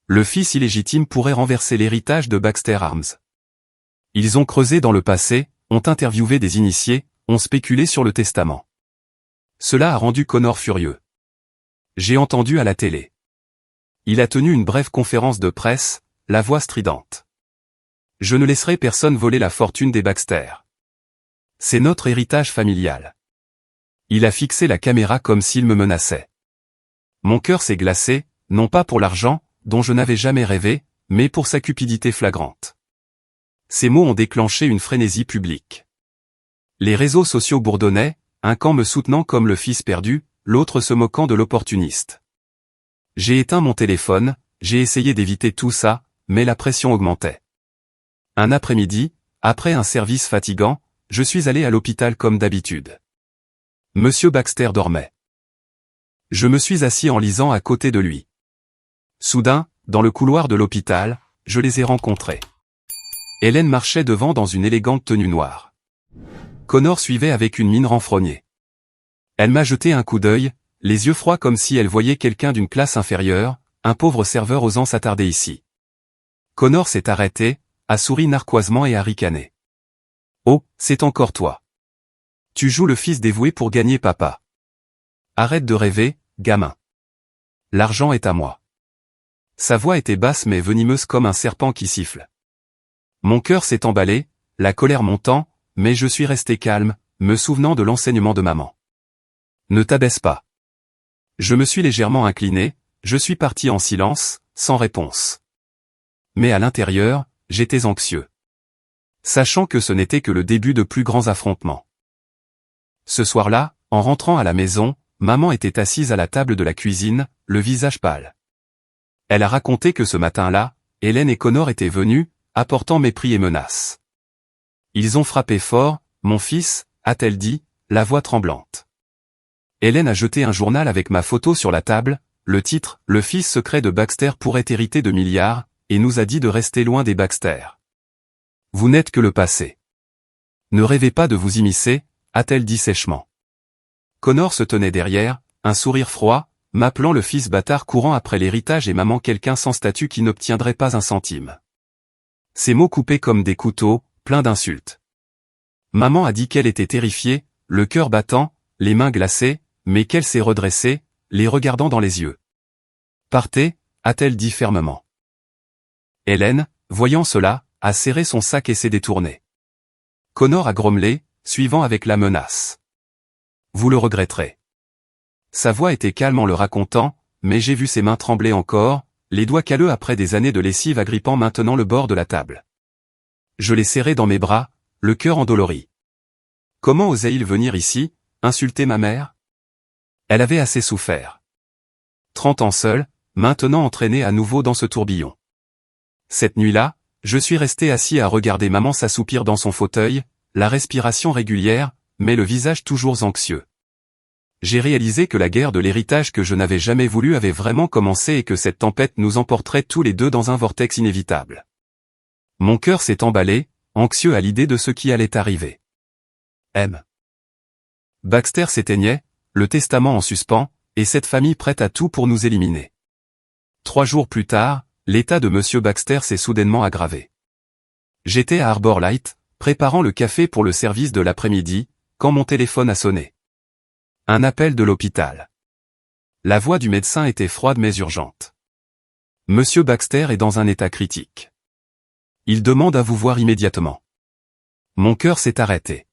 Speaker 1: Le fils illégitime pourrait renverser l'héritage de Baxter Arms. Ils ont creusé dans le passé, ont interviewé des initiés, ont spéculé sur le testament. Cela a rendu Connor furieux. J'ai entendu à la télé. Il a tenu une brève conférence de presse, la voix stridente. Je ne laisserai personne voler la fortune des Baxter. C'est notre héritage familial. Il a fixé la caméra comme s'il me menaçait. Mon cœur s'est glacé, non pas pour l'argent, dont je n'avais jamais rêvé, mais pour sa cupidité flagrante. Ces mots ont déclenché une frénésie publique. Les réseaux sociaux bourdonnaient, un camp me soutenant comme le fils perdu, l'autre se moquant de l'opportuniste. J'ai éteint mon téléphone, j'ai essayé d'éviter tout ça, mais la pression augmentait. Un après-midi, après un service fatigant, je suis allé à l'hôpital comme d'habitude. Monsieur Baxter dormait. Je me suis assis en lisant à côté de lui. Soudain, dans le couloir de l'hôpital, je les ai rencontrés. Hélène marchait devant dans une élégante tenue noire. Connor suivait avec une mine renfrognée. Elle m'a jeté un coup d'œil, les yeux froids comme si elle voyait quelqu'un d'une classe inférieure, un pauvre serveur osant s'attarder ici. Connor s'est arrêté, a souri narquoisement et a ricané. « Oh, c'est encore toi. Tu joues le fils dévoué pour gagner papa. Arrête de rêver, gamin. L'argent est à moi. » Sa voix était basse mais venimeuse comme un serpent qui siffle. Mon cœur s'est emballé, la colère montant, mais je suis resté calme, me souvenant de l'enseignement de maman. Ne t'abaisse pas. Je me suis légèrement incliné, je suis parti en silence, sans réponse. Mais à l'intérieur, j'étais anxieux. Sachant que ce n'était que le début de plus grands affrontements. Ce soir-là, en rentrant à la maison, maman était assise à la table de la cuisine, le visage pâle. Elle a raconté que ce matin-là, Hélène et Connor étaient venus, apportant mépris et menaces. Ils ont frappé fort, mon fils, a-t-elle dit, la voix tremblante. Hélène a jeté un journal avec ma photo sur la table, le titre « Le fils secret de Baxter pourrait hériter de milliards » et nous a dit de rester loin des Baxter. Vous n'êtes que le passé. Ne rêvez pas de vous immiscer, a-t-elle dit sèchement. Connor se tenait derrière, un sourire froid, m'appelant le fils bâtard courant après l'héritage et maman quelqu'un sans statut qui n'obtiendrait pas un centime. Ces mots coupés comme des couteaux, pleins d'insultes. Maman a dit qu'elle était terrifiée, le cœur battant, les mains glacées, mais qu'elle s'est redressée, les regardant dans les yeux. Partez, a-t-elle dit fermement. Hélène, voyant cela, a serré son sac et s'est détournée. Connor a grommelé, suivant avec la menace. Vous le regretterez. Sa voix était calme en le racontant, mais j'ai vu ses mains trembler encore, les doigts calleux après des années de lessive agrippant maintenant le bord de la table. Je l'ai serré dans mes bras, le cœur endolori. Comment osait-il venir ici, insulter ma mère? Elle avait assez souffert. 30 ans seule, maintenant entraînée à nouveau dans ce tourbillon. Cette nuit-là, je suis resté assis à regarder maman s'assoupir dans son fauteuil, la respiration régulière, mais le visage toujours anxieux. J'ai réalisé que la guerre de l'héritage que je n'avais jamais voulu avait vraiment commencé et que cette tempête nous emporterait tous les deux dans un vortex inévitable. Mon cœur s'est emballé, anxieux à l'idée de ce qui allait arriver. M. Baxter s'éteignait, le testament en suspens, et cette famille prête à tout pour nous éliminer. 3 jours plus tard, l'état de Monsieur Baxter s'est soudainement aggravé. J'étais à Arbor Light, préparant le café pour le service de l'après-midi, quand mon téléphone a sonné. Un appel de l'hôpital. La voix du médecin était froide mais urgente. Monsieur Baxter est dans un état critique. Il demande à vous voir immédiatement. Mon cœur s'est arrêté.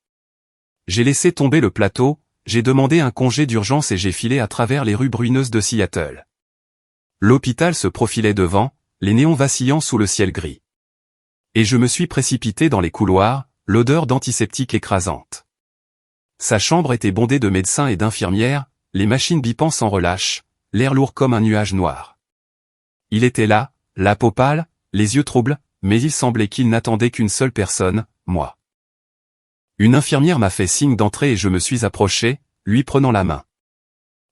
Speaker 1: J'ai laissé tomber le plateau, j'ai demandé un congé d'urgence et j'ai filé à travers les rues bruneuses de Seattle. L'hôpital se profilait devant, les néons vacillant sous le ciel gris. Et je me suis précipité dans les couloirs, l'odeur d'antiseptique écrasante. Sa chambre était bondée de médecins et d'infirmières, les machines bipant sans relâche, l'air lourd comme un nuage noir. Il était là, la peau pâle, les yeux troubles, mais il semblait qu'il n'attendait qu'une seule personne, moi. Une infirmière m'a fait signe d'entrer et je me suis approché, lui prenant la main.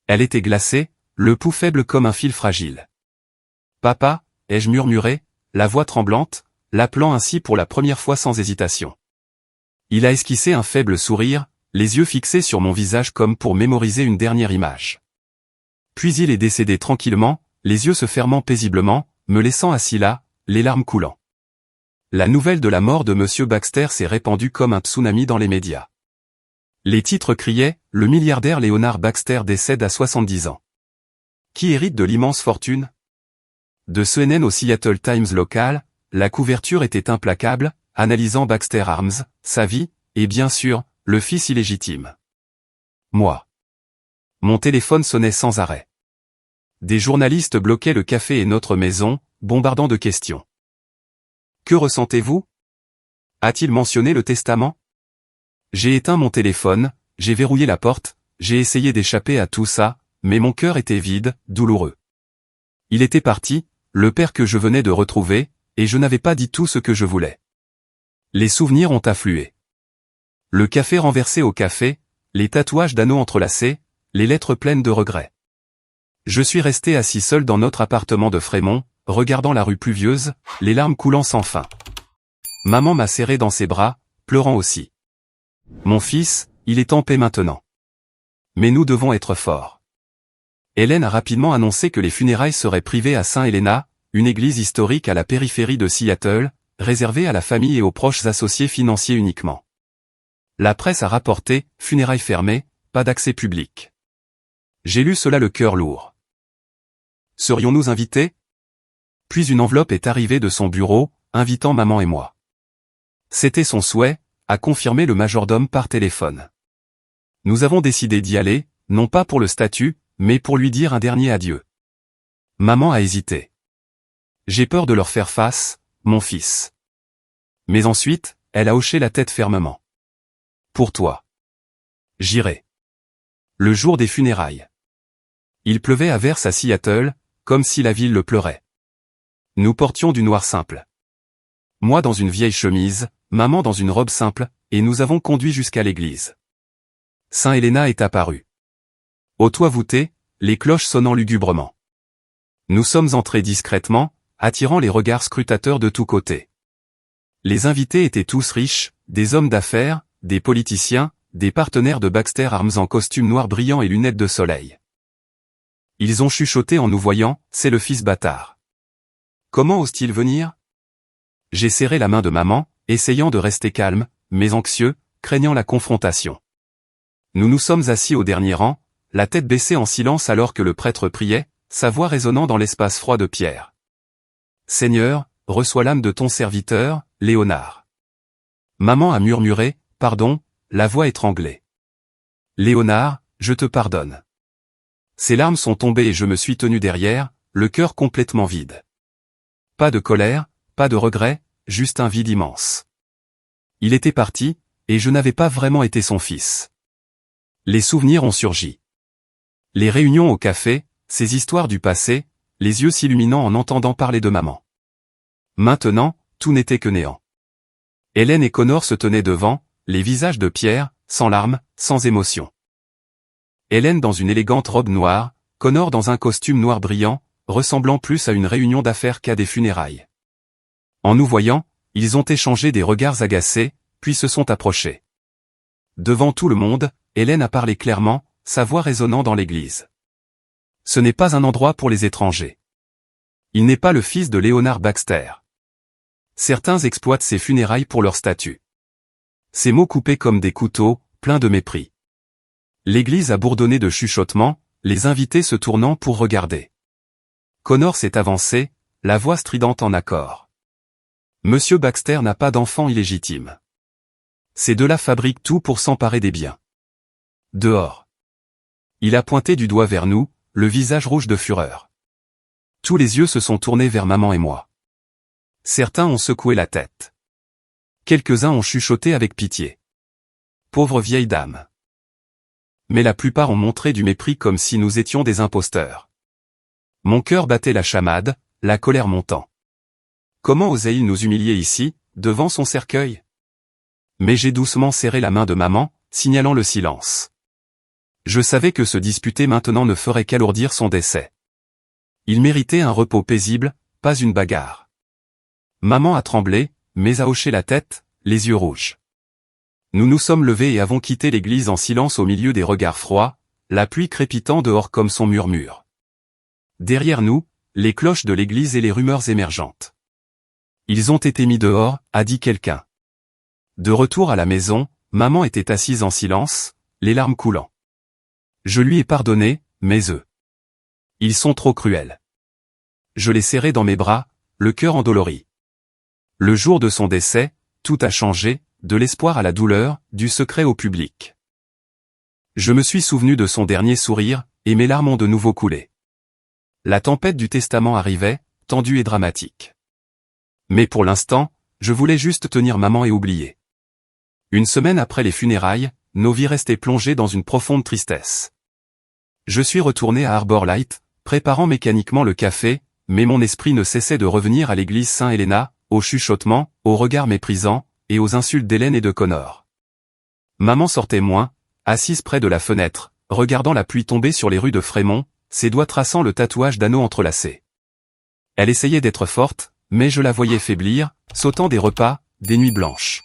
Speaker 1: Elle était glacée, le pouls faible comme un fil fragile. « Papa » ai-je murmuré, la voix tremblante, l'appelant ainsi pour la première fois sans hésitation. Il a esquissé un faible sourire, les yeux fixés sur mon visage comme pour mémoriser une dernière image. Puis il est décédé tranquillement, les yeux se fermant paisiblement, me laissant assis là, les larmes coulant. La nouvelle de la mort de Monsieur Baxter s'est répandue comme un tsunami dans les médias. Les titres criaient « Le milliardaire Leonard Baxter décède à 70 ans. Qui hérite de l'immense fortune ?» De CNN au Seattle Times local, la couverture était implacable, analysant Baxter Arms, sa vie, et bien sûr, le fils illégitime. Moi. Mon téléphone sonnait sans arrêt. Des journalistes bloquaient le café et notre maison, bombardant de questions. Que ressentez-vous? A-t-il mentionné le testament? J'ai éteint mon téléphone, j'ai verrouillé la porte, j'ai essayé d'échapper à tout ça, mais mon cœur était vide, douloureux. Il était parti, le père que je venais de retrouver, et je n'avais pas dit tout ce que je voulais. Les souvenirs ont afflué. Le café renversé au café, les tatouages d'anneaux entrelacés, les lettres pleines de regrets. Je suis resté assis seul dans notre appartement de Frémont, regardant la rue pluvieuse, les larmes coulant sans fin. Maman m'a serré dans ses bras, pleurant aussi. Mon fils, il est en paix maintenant. Mais nous devons être forts. Hélène a rapidement annoncé que les funérailles seraient privées à St. Helena, une église historique à la périphérie de Seattle, réservée à la famille et aux proches associés financiers uniquement. La presse a rapporté, funérailles fermées, pas d'accès public. J'ai lu cela le cœur lourd. Serions-nous invités? Puis une enveloppe est arrivée de son bureau, invitant maman et moi. C'était son souhait, a confirmé le majordome par téléphone. Nous avons décidé d'y aller, non pas pour le statut, mais pour lui dire un dernier adieu. Maman a hésité. J'ai peur de leur faire face, mon fils. Mais ensuite, elle a hoché la tête fermement. Pour toi. J'irai. Le jour des funérailles. Il pleuvait à verse à Seattle, comme si la ville le pleurait. Nous portions du noir simple. Moi dans une vieille chemise, maman dans une robe simple, et nous avons conduit jusqu'à l'église. Saint Helena est apparu. Au toit voûté, les cloches sonnant lugubrement. Nous sommes entrés discrètement, attirant les regards scrutateurs de tous côtés. Les invités étaient tous riches, des hommes d'affaires, des politiciens, des partenaires de Baxter Arms en costume noir brillant et lunettes de soleil. Ils ont chuchoté en nous voyant, c'est le fils bâtard. Comment ose-t-il venir? J'ai serré la main de maman, essayant de rester calme, mais anxieux, craignant la confrontation. Nous nous sommes assis au dernier rang, la tête baissée en silence alors que le prêtre priait, sa voix résonnant dans l'espace froid de pierre. Seigneur, reçois l'âme de ton serviteur, Léonard. Maman a murmuré, pardon, la voix étranglée. Léonard, je te pardonne. Ses larmes sont tombées et je me suis tenu derrière, le cœur complètement vide. Pas de colère, pas de regret, juste un vide immense. Il était parti, et je n'avais pas vraiment été son fils. Les souvenirs ont surgi. Les réunions au café, ces histoires du passé, les yeux s'illuminant en entendant parler de maman. Maintenant, tout n'était que néant. Hélène et Connor se tenaient devant, les visages de pierre, sans larmes, sans émotion. Hélène dans une élégante robe noire, Connor dans un costume noir brillant, ressemblant plus à une réunion d'affaires qu'à des funérailles. En nous voyant, ils ont échangé des regards agacés, puis se sont approchés. Devant tout le monde, Hélène a parlé clairement, sa voix résonnant dans l'église. Ce n'est pas un endroit pour les étrangers. Il n'est pas le fils de Léonard Baxter. Certains exploitent ses funérailles pour leur statut. Ces mots coupés comme des couteaux, pleins de mépris. L'église a bourdonné de chuchotements, les invités se tournant pour regarder. Connor s'est avancé, la voix stridente en accord. Monsieur Baxter n'a pas d'enfant illégitime. Ces deux-là fabriquent tout pour s'emparer des biens. Dehors. Il a pointé du doigt vers nous, le visage rouge de fureur. Tous les yeux se sont tournés vers maman et moi. Certains ont secoué la tête. Quelques-uns ont chuchoté avec pitié. Pauvre vieille dame. Mais la plupart ont montré du mépris comme si nous étions des imposteurs. Mon cœur battait la chamade, la colère montant. Comment osait-il nous humilier ici, devant son cercueil? Mais j'ai doucement serré la main de maman, signalant le silence. Je savais que se disputer maintenant ne ferait qu'alourdir son décès. Il méritait un repos paisible, pas une bagarre. Maman a tremblé, mais a hoché la tête, les yeux rouges. Nous nous sommes levés et avons quitté l'église en silence au milieu des regards froids, la pluie crépitant dehors comme son murmure. Derrière nous, les cloches de l'église et les rumeurs émergentes. Ils ont été mis dehors, a dit quelqu'un. De retour à la maison, maman était assise en silence, les larmes coulant. Je lui ai pardonné, mais eux. Ils sont trop cruels. Je l'ai serré dans mes bras, le cœur endolori. Le jour de son décès, tout a changé, de l'espoir à la douleur, du secret au public. Je me suis souvenu de son dernier sourire, et mes larmes ont de nouveau coulé. La tempête du testament arrivait, tendue et dramatique. Mais pour l'instant, je voulais juste tenir maman et oublier. Une semaine après les funérailles, nos vies restaient plongées dans une profonde tristesse. Je suis retourné à Arbor Light, préparant mécaniquement le café, mais mon esprit ne cessait de revenir à l'église Saint Helena, aux chuchotements, aux regards méprisants, et aux insultes d'Hélène et de Connor. Maman sortait moins, assise près de la fenêtre, regardant la pluie tomber sur les rues de Frémont, ses doigts traçant le tatouage d'anneaux entrelacés. Elle essayait d'être forte, mais je la voyais faiblir, sautant des repas, des nuits blanches.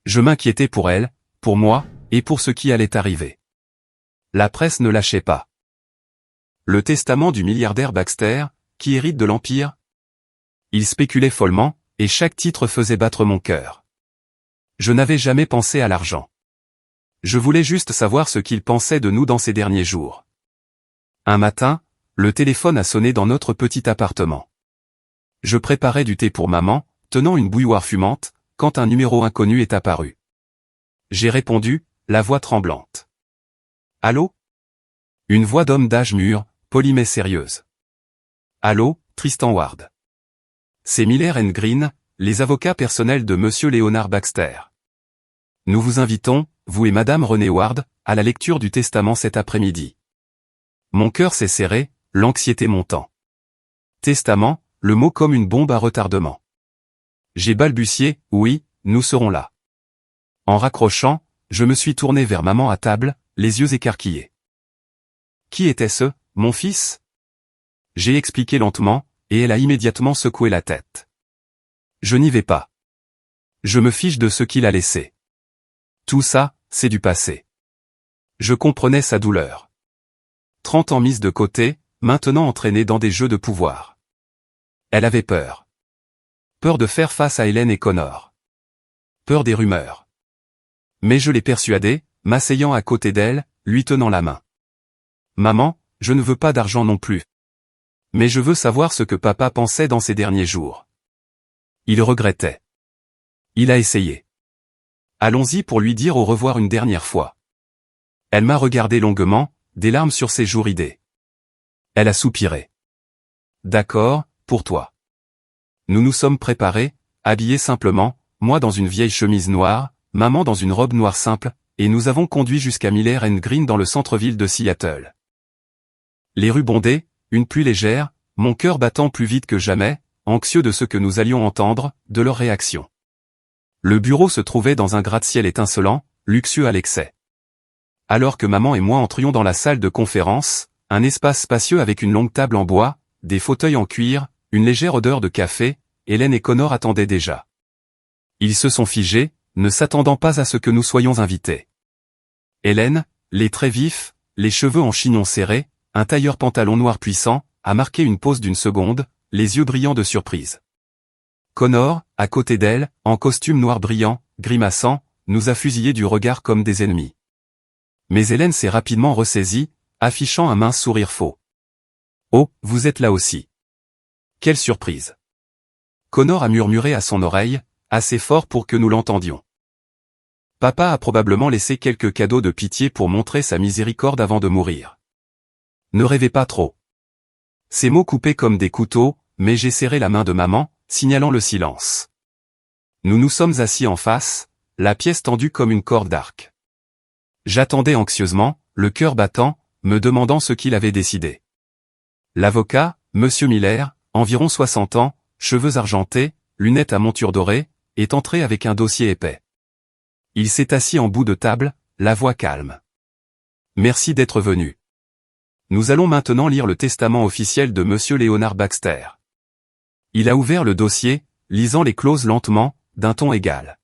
Speaker 1: Je m'inquiétais pour elle, pour moi, et pour ce qui allait arriver. La presse ne lâchait pas. Le testament du milliardaire Baxter, qui hérite de l'Empire. Il spéculait follement, et chaque titre faisait battre mon cœur. Je n'avais jamais pensé à l'argent. Je voulais juste savoir ce qu'il pensait de nous dans ces derniers jours. Un matin, le téléphone a sonné dans notre petit appartement. Je préparais du thé pour maman, tenant une bouilloire fumante, quand un numéro inconnu est apparu. J'ai répondu, la voix tremblante. Allô? Une voix d'homme d'âge mûr, polie mais sérieuse. Allô, Tristan Ward. C'est Miller & Green, les avocats personnels de Monsieur Leonard Baxter. Nous vous invitons, vous et Madame Renée Ward, à la lecture du testament cet après-midi. Mon cœur s'est serré, l'anxiété montant. Testament, le mot comme une bombe à retardement. J'ai balbutié, oui, nous serons là. En raccrochant, je me suis tourné vers maman à table, les yeux écarquillés. Qui était-ce, mon fils? J'ai expliqué lentement, et elle a immédiatement secoué la tête. Je n'y vais pas. Je me fiche de ce qu'il a laissé. Tout ça, c'est du passé. Je comprenais sa douleur. 30 ans mises de côté, maintenant entraînée dans des jeux de pouvoir. Elle avait peur. Peur de faire face à Hélène et Connor. Peur des rumeurs. Mais je l'ai persuadée, m'asseyant à côté d'elle, lui tenant la main. Maman, je ne veux pas d'argent non plus. Mais je veux savoir ce que papa pensait dans ces derniers jours. Il regrettait. Il a essayé. Allons-y pour lui dire au revoir une dernière fois. Elle m'a regardé longuement, des larmes sur ses joues ridées. Elle a soupiré. D'accord, pour toi. Nous nous sommes préparés, habillés simplement, moi dans une vieille chemise noire, maman dans une robe noire simple, et nous avons conduit jusqu'à Miller & Green dans le centre-ville de Seattle. Les rues bondées, une pluie légère, mon cœur battant plus vite que jamais, anxieux de ce que nous allions entendre, de leur réaction. Le bureau se trouvait dans un gratte-ciel étincelant, luxueux à l'excès. Alors que maman et moi entrions dans la salle de conférence, un espace spacieux avec une longue table en bois, des fauteuils en cuir, une légère odeur de café, Hélène et Connor attendaient déjà. Ils se sont figés, ne s'attendant pas à ce que nous soyons invités. Hélène, les traits vifs, les cheveux en chignon serré, un tailleur pantalon noir puissant, a marqué une pause d'une seconde, les yeux brillants de surprise. Connor, à côté d'elle, en costume noir brillant, grimaçant, nous a fusillés du regard comme des ennemis. Mais Hélène s'est rapidement ressaisie, affichant un mince sourire faux. Oh, vous êtes là aussi. Quelle surprise. Connor a murmuré à son oreille, assez fort pour que nous l'entendions. Papa a probablement laissé quelques cadeaux de pitié pour montrer sa miséricorde avant de mourir. Ne rêvez pas trop. Ces mots coupaient comme des couteaux, mais j'ai serré la main de maman, signalant le silence. Nous nous sommes assis en face, la pièce tendue comme une corde d'arc. J'attendais anxieusement, le cœur battant, me demandant ce qu'il avait décidé. L'avocat, Monsieur Miller, environ 60 ans, cheveux argentés, lunettes à monture dorée, est entré avec un dossier épais. Il s'est assis en bout de table, la voix calme. Merci d'être venu. Nous allons maintenant lire le testament officiel de Monsieur Leonard Baxter. Il a ouvert le dossier, lisant les clauses lentement, d'un ton égal.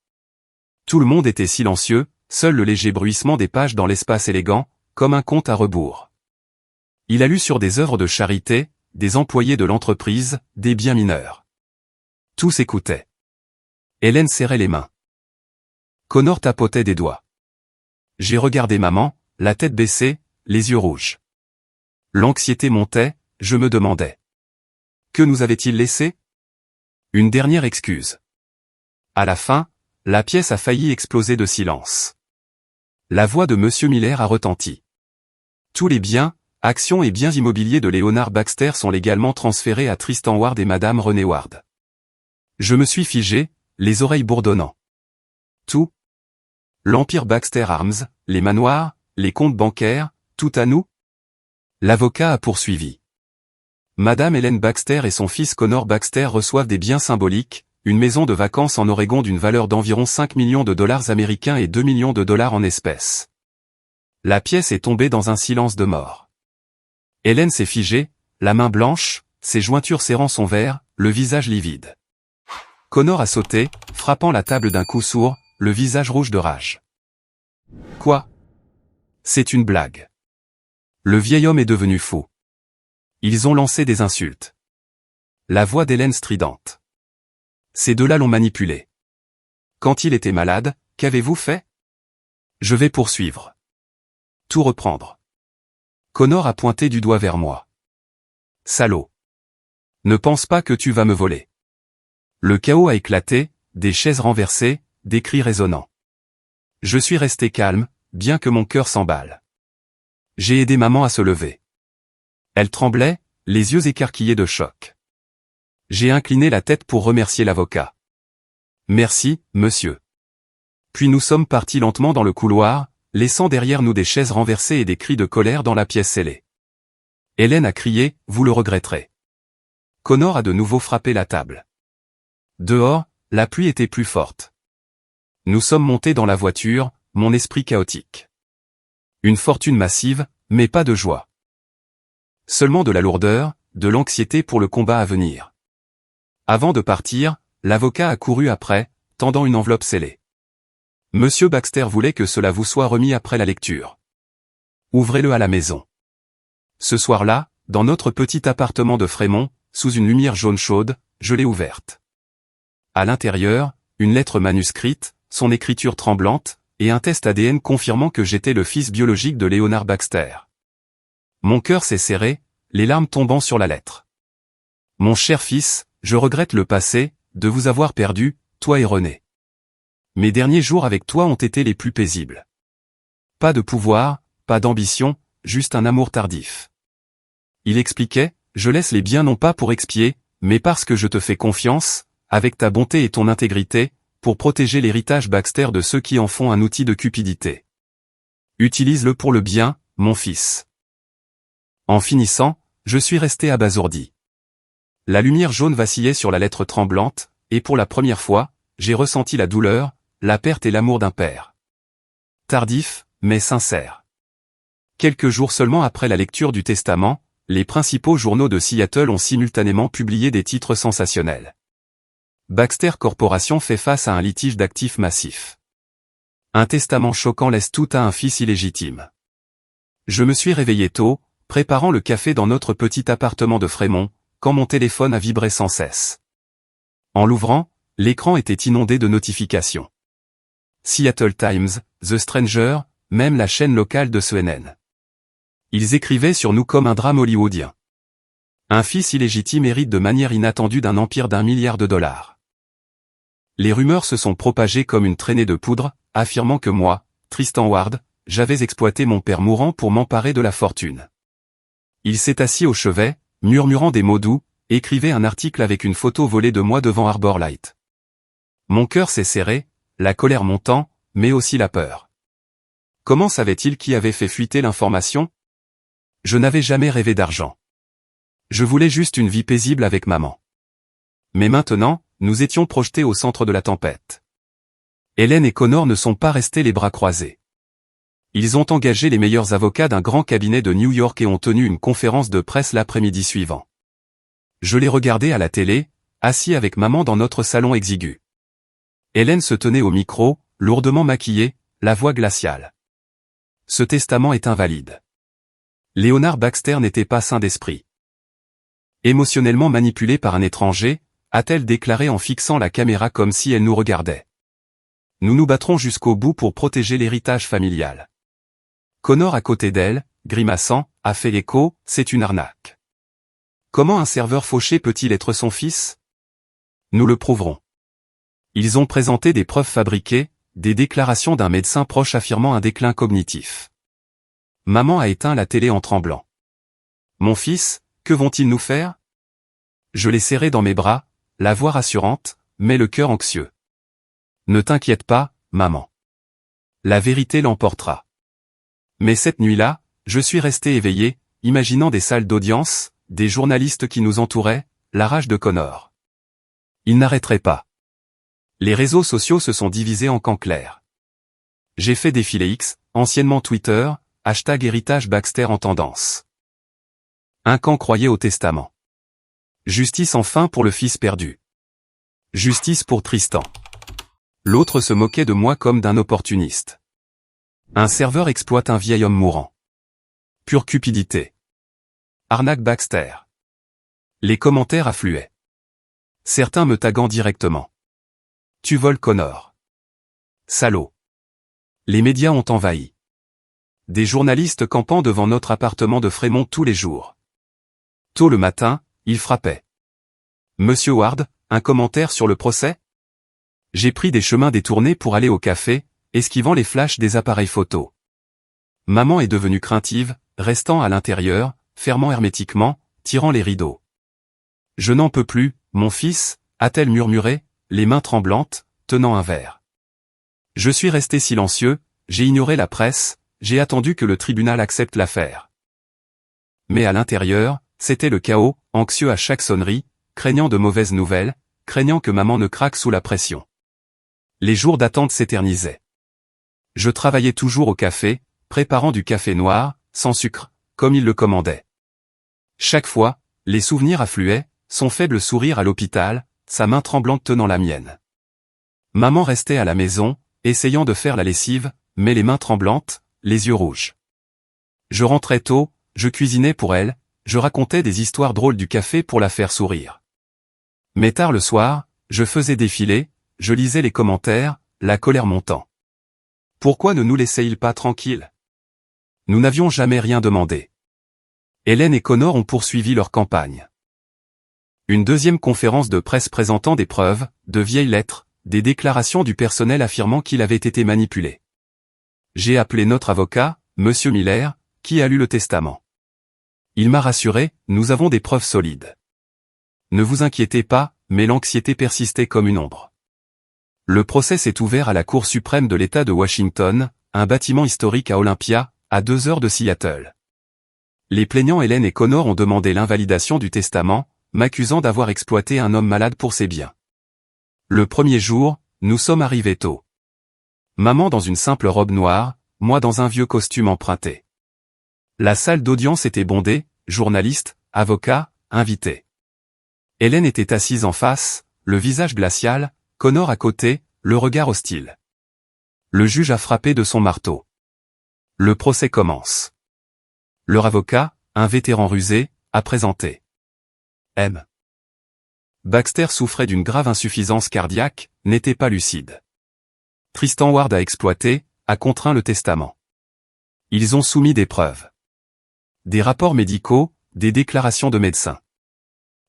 Speaker 1: Tout le monde était silencieux, seul le léger bruissement des pages dans l'espace élégant, comme un compte à rebours. Il a lu sur des œuvres de charité, des employés de l'entreprise, des biens mineurs. Tous écoutaient. Hélène serrait les mains. Connor tapotait des doigts. J'ai regardé maman, la tête baissée, les yeux rouges. L'anxiété montait, je me demandais. Que nous avait-il laissé? Une dernière excuse. À la fin, la pièce a failli exploser de silence. La voix de Monsieur Miller a retenti. Tous les biens, actions et biens immobiliers de Leonard Baxter sont légalement transférés à Tristan Ward et Madame Renée Ward. Je me suis figé, les oreilles bourdonnant. Tout? L'Empire Baxter Arms, les manoirs, les comptes bancaires, tout à nous? L'avocat a poursuivi. Madame Hélène Baxter et son fils Connor Baxter reçoivent des biens symboliques, une maison de vacances en Oregon d'une valeur d'environ 5 millions de dollars américains et 2 millions de dollars en espèces. La pièce est tombée dans un silence de mort. Hélène s'est figée, la main blanche, ses jointures serrant son verre, le visage livide. Connor a sauté, frappant la table d'un coup sourd, le visage rouge de rage. Quoi? C'est une blague. Le vieil homme est devenu fou. Ils ont lancé des insultes. La voix d'Hélène stridente. Ces deux-là l'ont manipulé. Quand il était malade, qu'avez-vous fait? Je vais poursuivre. Tout reprendre. Connor a pointé du doigt vers moi. Salaud. Ne pense pas que tu vas me voler. Le chaos a éclaté, des chaises renversées, des cris résonnants. Je suis resté calme, bien que mon cœur s'emballe. J'ai aidé maman à se lever. Elle tremblait, les yeux écarquillés de choc. J'ai incliné la tête pour remercier l'avocat. Merci, monsieur. Puis nous sommes partis lentement dans le couloir, laissant derrière nous des chaises renversées et des cris de colère dans la pièce scellée. Hélène a crié, vous le regretterez. Connor a de nouveau frappé la table. Dehors, la pluie était plus forte. Nous sommes montés dans la voiture, mon esprit chaotique. Une fortune massive, mais pas de joie. Seulement de la lourdeur, de l'anxiété pour le combat à venir. Avant de partir, l'avocat a couru après, tendant une enveloppe scellée. Monsieur Baxter voulait que cela vous soit remis après la lecture. Ouvrez-le à la maison. Ce soir-là, dans notre petit appartement de Fremont, sous une lumière jaune chaude, je l'ai ouverte. À l'intérieur, une lettre manuscrite, son écriture tremblante, et un test ADN confirmant que j'étais le fils biologique de Leonard Baxter. Mon cœur s'est serré, les larmes tombant sur la lettre. Mon cher fils, je regrette le passé, de vous avoir perdu, toi et René. Mes derniers jours avec toi ont été les plus paisibles. Pas de pouvoir, pas d'ambition, juste un amour tardif. Il expliquait, je laisse les biens non pas pour expier, mais parce que je te fais confiance, avec ta bonté et ton intégrité, pour protéger l'héritage Baxter de ceux qui en font un outil de cupidité. Utilise-le pour le bien, mon fils. En finissant, je suis resté abasourdi. La lumière jaune vacillait sur la lettre tremblante, et pour la première fois, j'ai ressenti la douleur, la perte et l'amour d'un père. Tardif, mais sincère. Quelques jours seulement après la lecture du testament, les principaux journaux de Seattle ont simultanément publié des titres sensationnels. Baxter Corporation fait face à un litige d'actifs massif. Un testament choquant laisse tout à un fils illégitime. Je me suis réveillé tôt, préparant le café dans notre petit appartement de Fremont, quand mon téléphone a vibré sans cesse. En l'ouvrant, l'écran était inondé de notifications. Seattle Times, The Stranger, même la chaîne locale de CNN. Ils écrivaient sur nous comme un drame hollywoodien. Un fils illégitime hérite de manière inattendue d'un empire d'1 milliard de dollars. Les rumeurs se sont propagées comme une traînée de poudre, affirmant que moi, Tristan Ward, j'avais exploité mon père mourant pour m'emparer de la fortune. Il s'est assis au chevet, murmurant des mots doux, écrivait un article avec une photo volée de moi devant Arbor Light. Mon cœur s'est serré, la colère montant, mais aussi la peur. Comment savait-il qui avait fait fuiter l'information? Je n'avais jamais rêvé d'argent. Je voulais juste une vie paisible avec maman. Mais maintenant, nous étions projetés au centre de la tempête. Hélène et Connor ne sont pas restés les bras croisés. Ils ont engagé les meilleurs avocats d'un grand cabinet de New York et ont tenu une conférence de presse l'après-midi suivant. Je les regardais à la télé, assis avec maman dans notre salon exigu. Hélène se tenait au micro, lourdement maquillée, la voix glaciale. Ce testament est invalide. Leonard Baxter n'était pas sain d'esprit. Émotionnellement manipulé par un étranger, a-t-elle déclaré en fixant la caméra comme si elle nous regardait. Nous nous battrons jusqu'au bout pour protéger l'héritage familial. Connor à côté d'elle, grimaçant, a fait l'écho, c'est une arnaque. Comment un serveur fauché peut-il être son fils? Nous le prouverons. Ils ont présenté des preuves fabriquées, des déclarations d'un médecin proche affirmant un déclin cognitif. Maman a éteint la télé en tremblant. Mon fils, que vont-ils nous faire? Je l'ai serré dans mes bras, la voix rassurante, mais le cœur anxieux. Ne t'inquiète pas, maman. La vérité l'emportera. Mais cette nuit-là, je suis resté éveillé, imaginant des salles d'audience, des journalistes qui nous entouraient, la rage de Connor. Il n'arrêterait pas. Les réseaux sociaux se sont divisés en camps clairs. J'ai fait défiler X, anciennement Twitter, #héritage Baxter en tendance. Un camp croyait au testament. Justice enfin pour le fils perdu. Justice pour Tristan. L'autre se moquait de moi comme d'un opportuniste. Un serveur exploite un vieil homme mourant. Pure cupidité. Arnaque Baxter. Les commentaires affluaient. Certains me taguant directement. Tu voles Connor. Salaud. Les médias ont envahi. Des journalistes campant devant notre appartement de Fremont tous les jours. Tôt le matin, ils frappaient. Monsieur Ward, un commentaire sur le procès? J'ai pris des chemins détournés pour aller au café, esquivant les flashs des appareils photo. Maman est devenue craintive, restant à l'intérieur, fermant hermétiquement, tirant les rideaux. Je n'en peux plus, mon fils, a-t-elle murmuré, les mains tremblantes, tenant un verre. Je suis resté silencieux, j'ai ignoré la presse, j'ai attendu que le tribunal accepte l'affaire. Mais à l'intérieur, c'était le chaos, anxieux à chaque sonnerie, craignant de mauvaises nouvelles, craignant que maman ne craque sous la pression. Les jours d'attente s'éternisaient. Je travaillais toujours au café, préparant du café noir, sans sucre, comme il le commandait. Chaque fois, les souvenirs affluaient, son faible sourire à l'hôpital, sa main tremblante tenant la mienne. Maman restait à la maison, essayant de faire la lessive, mais les mains tremblantes, les yeux rouges. Je rentrais tôt, je cuisinais pour elle, je racontais des histoires drôles du café pour la faire sourire. Mais tard le soir, je faisais défiler, je lisais les commentaires, la colère montant. Pourquoi ne nous laissait-il pas tranquilles? Nous n'avions jamais rien demandé. Hélène et Connor ont poursuivi leur campagne. Une deuxième conférence de presse présentant des preuves, de vieilles lettres, des déclarations du personnel affirmant qu'il avait été manipulé. J'ai appelé notre avocat, Monsieur Miller, qui a lu le testament. Il m'a rassuré, nous avons des preuves solides. Ne vous inquiétez pas, mais l'anxiété persistait comme une ombre. Le procès s'est ouvert à la Cour suprême de l'État de Washington, un bâtiment historique à Olympia, à 2 heures de Seattle. Les plaignants Hélène et Connor ont demandé l'invalidation du testament, m'accusant d'avoir exploité un homme malade pour ses biens. Le premier jour, nous sommes arrivés tôt. Maman dans une simple robe noire, moi dans un vieux costume emprunté. La salle d'audience était bondée, journalistes, avocats, invités. Hélène était assise en face, le visage glacial, Connor à côté, le regard hostile. Le juge a frappé de son marteau. Le procès commence. Leur avocat, un vétéran rusé, a présenté. M. Baxter souffrait d'une grave insuffisance cardiaque, n'était pas lucide. Tristan Ward a exploité, a contraint le testament. Ils ont soumis des preuves. Des rapports médicaux, des déclarations de médecins.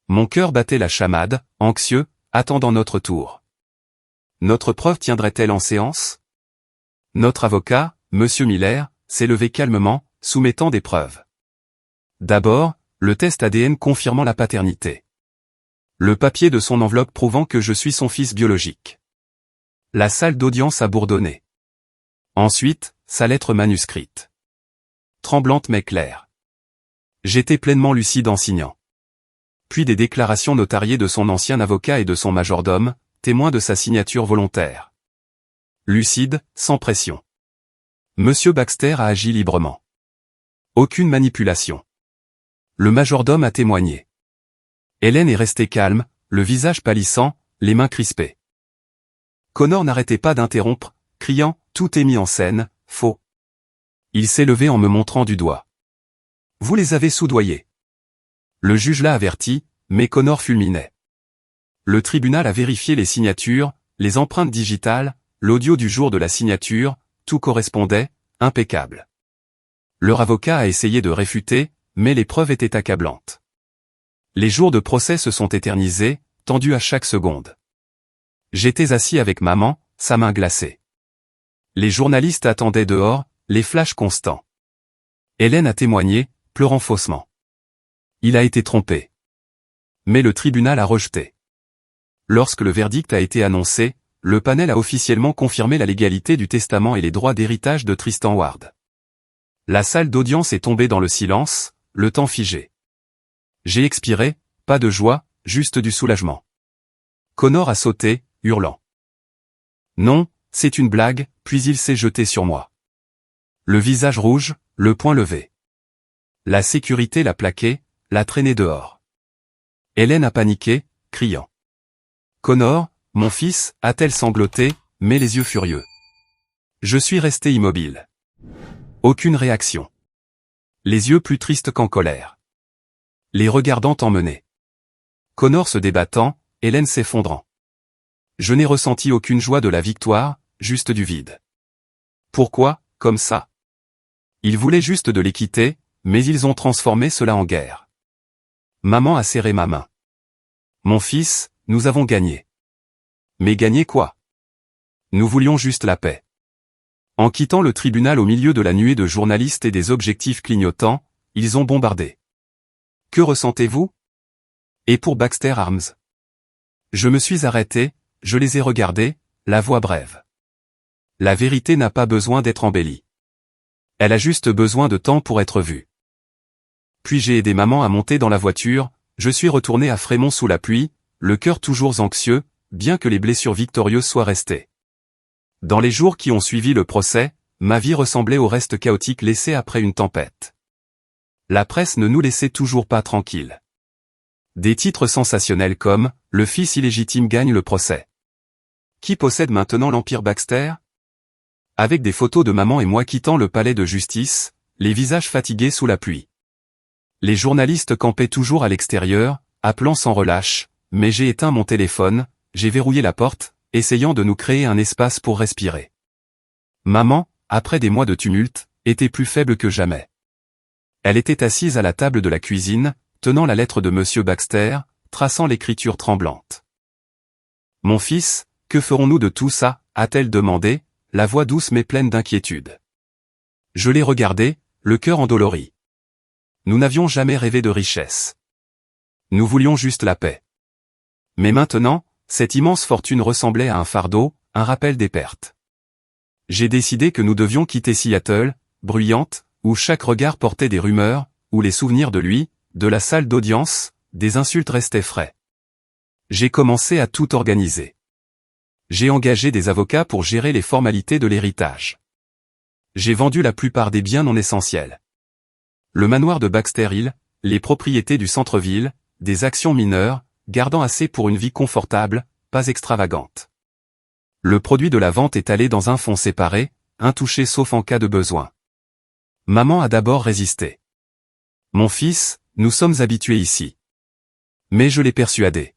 Speaker 1: Mon cœur battait la chamade, anxieux, attendant notre tour. Notre preuve tiendrait-elle en séance? Notre avocat, Monsieur Miller, s'est levé calmement, soumettant des preuves. D'abord, le test ADN confirmant la paternité. Le papier de son enveloppe prouvant que je suis son fils biologique. La salle d'audience a bourdonné. Ensuite, sa lettre manuscrite. Tremblante mais claire. J'étais pleinement lucide en signant. Puis des déclarations notariées de son ancien avocat et de son majordome, témoins de sa signature volontaire. Lucide, sans pression. Monsieur Baxter a agi librement. Aucune manipulation. Le majordome a témoigné. Hélène est restée calme, le visage pâlissant, les mains crispées. Connor n'arrêtait pas d'interrompre, criant « Tout est mis en scène, faux ». Il s'est levé en me montrant du doigt. « Vous les avez soudoyés ». Le juge l'a averti, mais Connor fulminait. Le tribunal a vérifié les signatures, les empreintes digitales, l'audio du jour de la signature, tout correspondait, impeccable. Leur avocat a essayé de réfuter, mais les preuves étaient accablantes. Les jours de procès se sont éternisés, tendus à chaque seconde. J'étais assis avec maman, sa main glacée. Les journalistes attendaient dehors, les flashs constants. Hélène a témoigné, pleurant faussement. Il a été trompé. Mais le tribunal a rejeté. Lorsque le verdict a été annoncé, le panel a officiellement confirmé la légalité du testament et les droits d'héritage de Tristan Ward. La salle d'audience est tombée dans le silence, le temps figé. J'ai expiré, pas de joie, juste du soulagement. Connor a sauté, hurlant. Non, c'est une blague, puis il s'est jeté sur moi. Le visage rouge, le poing levé. La sécurité l'a plaqué, l'a traîné dehors. Hélène a paniqué, criant. Connor, mon fils, a-t-elle sangloté, mais les yeux furieux. Je suis resté immobile. Aucune réaction. Les yeux plus tristes qu'en colère. Les regardant emmener. Connor se débattant, Hélène s'effondrant. Je n'ai ressenti aucune joie de la victoire, juste du vide. Pourquoi, comme ça? Ils voulaient juste de l'équité, mais ils ont transformé cela en guerre. Maman a serré ma main. Mon fils, nous avons gagné. Mais gagné quoi? Nous voulions juste la paix. En quittant le tribunal au milieu de la nuée de journalistes et des objectifs clignotants, ils ont bombardé. Que ressentez-vous? Et pour Baxter Arms? Je me suis arrêté, je les ai regardés, la voix brève. La vérité n'a pas besoin d'être embellie. Elle a juste besoin de temps pour être vue. Puis j'ai aidé maman à monter dans la voiture, je suis retourné à Fremont sous la pluie, le cœur toujours anxieux, bien que les blessures victorieuses soient restées. Dans les jours qui ont suivi le procès, ma vie ressemblait au reste chaotique laissé après une tempête. La presse ne nous laissait toujours pas tranquilles. Des titres sensationnels comme « Le fils illégitime gagne le procès ». Qui possède maintenant l'empire Baxter? Avec des photos de maman et moi quittant le palais de justice, les visages fatigués sous la pluie. Les journalistes campaient toujours à l'extérieur, appelant sans relâche, mais j'ai éteint mon téléphone, j'ai verrouillé la porte, essayant de nous créer un espace pour respirer. Maman, après des mois de tumulte, était plus faible que jamais. Elle était assise à la table de la cuisine, tenant la lettre de Monsieur Baxter, traçant l'écriture tremblante. « Mon fils, que ferons-nous de tout ça ?» a-t-elle demandé, la voix douce mais pleine d'inquiétude. Je l'ai regardée, le cœur endolori. Nous n'avions jamais rêvé de richesse. Nous voulions juste la paix. Mais maintenant, cette immense fortune ressemblait à un fardeau, un rappel des pertes. J'ai décidé que nous devions quitter Seattle, bruyante, où chaque regard portait des rumeurs, où les souvenirs de lui, de la salle d'audience, des insultes restaient frais. J'ai commencé à tout organiser. J'ai engagé des avocats pour gérer les formalités de l'héritage. J'ai vendu la plupart des biens non essentiels. Le manoir de Baxter Hill, les propriétés du centre-ville, des actions mineures, gardant assez pour une vie confortable, pas extravagante. Le produit de la vente est allé dans un fonds séparé, intouché sauf en cas de besoin. Maman a d'abord résisté. Mon fils, nous sommes habitués ici. Mais je l'ai persuadé.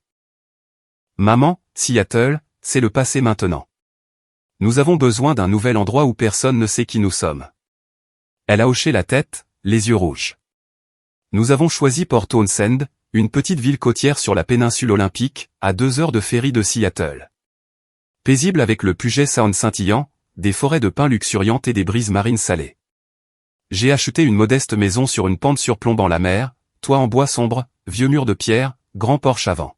Speaker 1: Maman, Seattle, c'est le passé maintenant. Nous avons besoin d'un nouvel endroit où personne ne sait qui nous sommes. Elle a hoché la tête, les yeux rouges. Nous avons choisi Port Townsend, une petite ville côtière sur la péninsule olympique, à 2 heures de ferry de Seattle. Paisible avec le Puget Sound scintillant, des forêts de pins luxuriantes et des brises marines salées. J'ai acheté une modeste maison sur une pente surplombant la mer, toit en bois sombre, vieux mur de pierre, grand porche avant.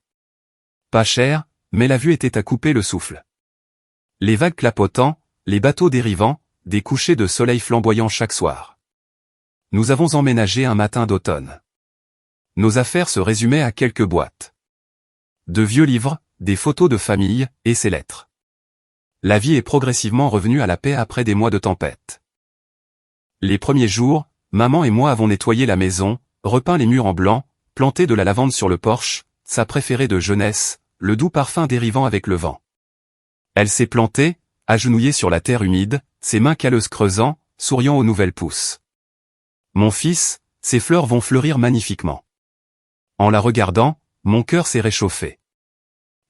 Speaker 1: Pas cher, mais la vue était à couper le souffle. Les vagues clapotant, les bateaux dérivant, des couchers de soleil flamboyants chaque soir. Nous avons emménagé un matin d'automne. Nos affaires se résumaient à quelques boîtes. De vieux livres, des photos de famille, et ses lettres. La vie est progressivement revenue à la paix après des mois de tempête. Les premiers jours, maman et moi avons nettoyé la maison, repeint les murs en blanc, planté de la lavande sur le porche, sa préférée de jeunesse, le doux parfum dérivant avec le vent. Elle s'est plantée, agenouillée sur la terre humide, ses mains calleuses creusant, souriant aux nouvelles pousses. Mon fils, ces fleurs vont fleurir magnifiquement. En la regardant, mon cœur s'est réchauffé.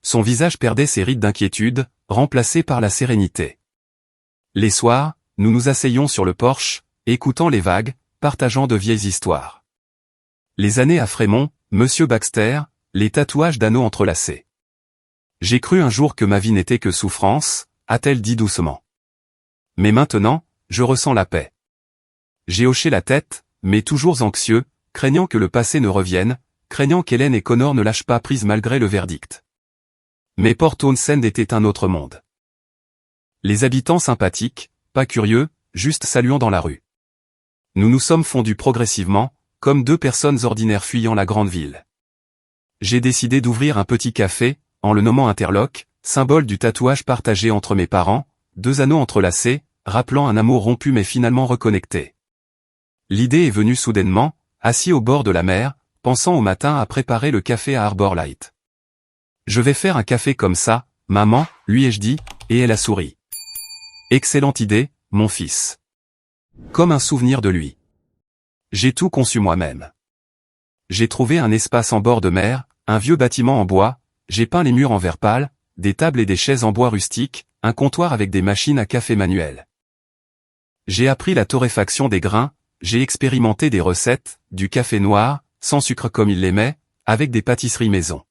Speaker 1: Son visage perdait ses rides d'inquiétude, remplacés par la sérénité. Les soirs, nous nous asseyions sur le porche, écoutant les vagues, partageant de vieilles histoires. Les années à Fremont, Monsieur Baxter, les tatouages d'anneaux entrelacés. J'ai cru un jour que ma vie n'était que souffrance, a-t-elle dit doucement. Mais maintenant, je ressens la paix. J'ai hoché la tête, mais toujours anxieux, craignant que le passé ne revienne, craignant qu'Hélène et Connor ne lâchent pas prise malgré le verdict. Mais Port Townsend était un autre monde. Les habitants sympathiques, pas curieux, juste saluant dans la rue. Nous nous sommes fondus progressivement, comme deux personnes ordinaires fuyant la grande ville. J'ai décidé d'ouvrir un petit café, en le nommant Interlock, symbole du tatouage partagé entre mes parents, 2 anneaux entrelacés, rappelant un amour rompu mais finalement reconnecté. L'idée est venue soudainement, assis au bord de la mer, pensant au matin à préparer le café à Arbor Light. Je vais faire un café comme ça, maman, lui ai-je dit, et elle a souri. Excellente idée, mon fils. Comme un souvenir de lui. J'ai tout conçu moi-même. J'ai trouvé un espace en bord de mer, un vieux bâtiment en bois, j'ai peint les murs en verre pâle, des tables et des chaises en bois rustique, un comptoir avec des machines à café manuelles. J'ai appris la torréfaction des grains, j'ai expérimenté des recettes, du café noir, sans sucre comme il l'aimait, avec des pâtisseries maison.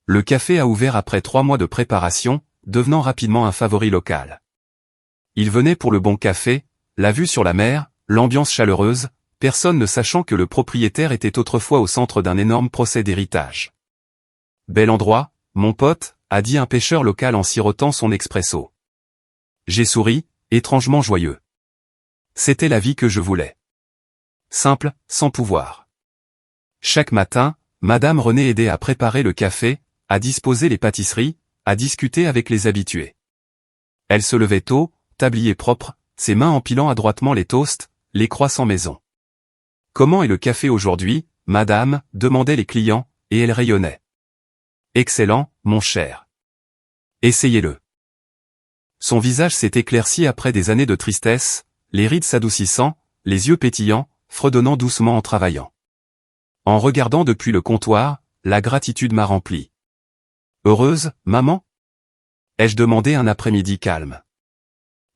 Speaker 1: Le café a ouvert après 3 mois de préparation, devenant rapidement un favori local. Il venait pour le bon café, la vue sur la mer, l'ambiance chaleureuse, personne ne sachant que le propriétaire était autrefois au centre d'un énorme procès d'héritage. Bel endroit, mon pote, a dit un pêcheur local en sirotant son expresso. J'ai souri, étrangement joyeux. C'était la vie que je voulais. Simple, sans pouvoir. Chaque matin, Madame Renée aidait à préparer le café, à disposer les pâtisseries, à discuter avec les habitués. Elle se levait tôt, tablier propre, ses mains empilant adroitement les toasts, les croissants maison. Comment est le café aujourd'hui, madame, demandaient les clients, et elle rayonnait. Excellent, mon cher. Essayez-le. Son visage s'est éclairci après des années de tristesse, les rides s'adoucissant, les yeux pétillants, fredonnant doucement en travaillant. En regardant depuis le comptoir, la gratitude m'a rempli. Heureuse, maman? Ai-je demandé un après-midi calme.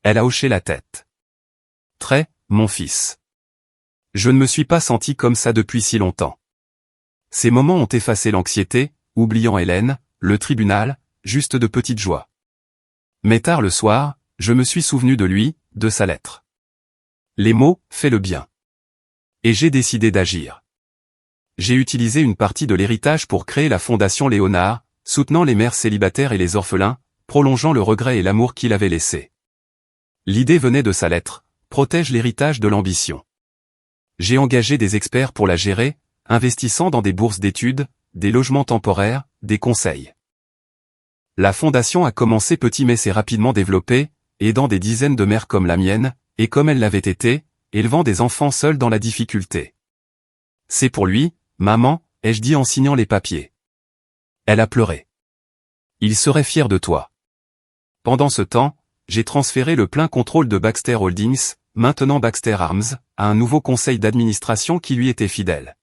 Speaker 1: Elle a hoché la tête. Très, mon fils. Je ne me suis pas senti comme ça depuis si longtemps. Ces moments ont effacé l'anxiété, oubliant Hélène, le tribunal, juste de petites joies. Mais tard le soir, je me suis souvenu de lui, de sa lettre. Les mots, fais le bien. Et j'ai décidé d'agir. J'ai utilisé une partie de l'héritage pour créer la Fondation Léonard, soutenant les mères célibataires et les orphelins, prolongeant le regret et l'amour qu'il avait laissé. L'idée venait de sa lettre, protège l'héritage de l'ambition. J'ai engagé des experts pour la gérer, investissant dans des bourses d'études, des logements temporaires, des conseils. La fondation a commencé petit mais s'est rapidement développée, aidant des dizaines de mères comme la mienne, et comme elle l'avait été, élevant des enfants seuls dans la difficulté. C'est pour lui, maman, ai-je dit en signant les papiers. Elle a pleuré. Il serait fier de toi. Pendant ce temps, j'ai transféré le plein contrôle de Baxter Holdings, maintenant Baxter Arms, à un nouveau conseil d'administration qui lui était fidèle.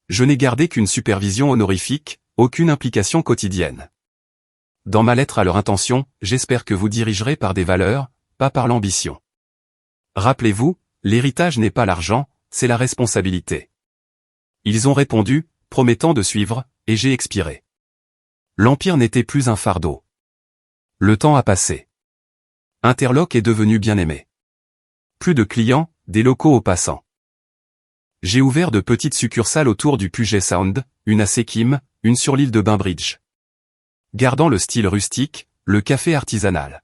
Speaker 1: Je n'ai gardé qu'une supervision honorifique, aucune implication quotidienne. Dans ma lettre à leur intention, j'espère que vous dirigerez par des valeurs, pas par l'ambition. Rappelez-vous, l'héritage n'est pas l'argent, c'est la responsabilité. Ils ont répondu, promettant de suivre, et j'ai expiré. L'Empire n'était plus un fardeau. Le temps a passé. Interlock est devenu bien-aimé. Plus de clients, des locaux aux passants. J'ai ouvert de petites succursales autour du Puget Sound, une à Sequim, une sur l'île de Bainbridge. Gardant le style rustique, le café artisanal.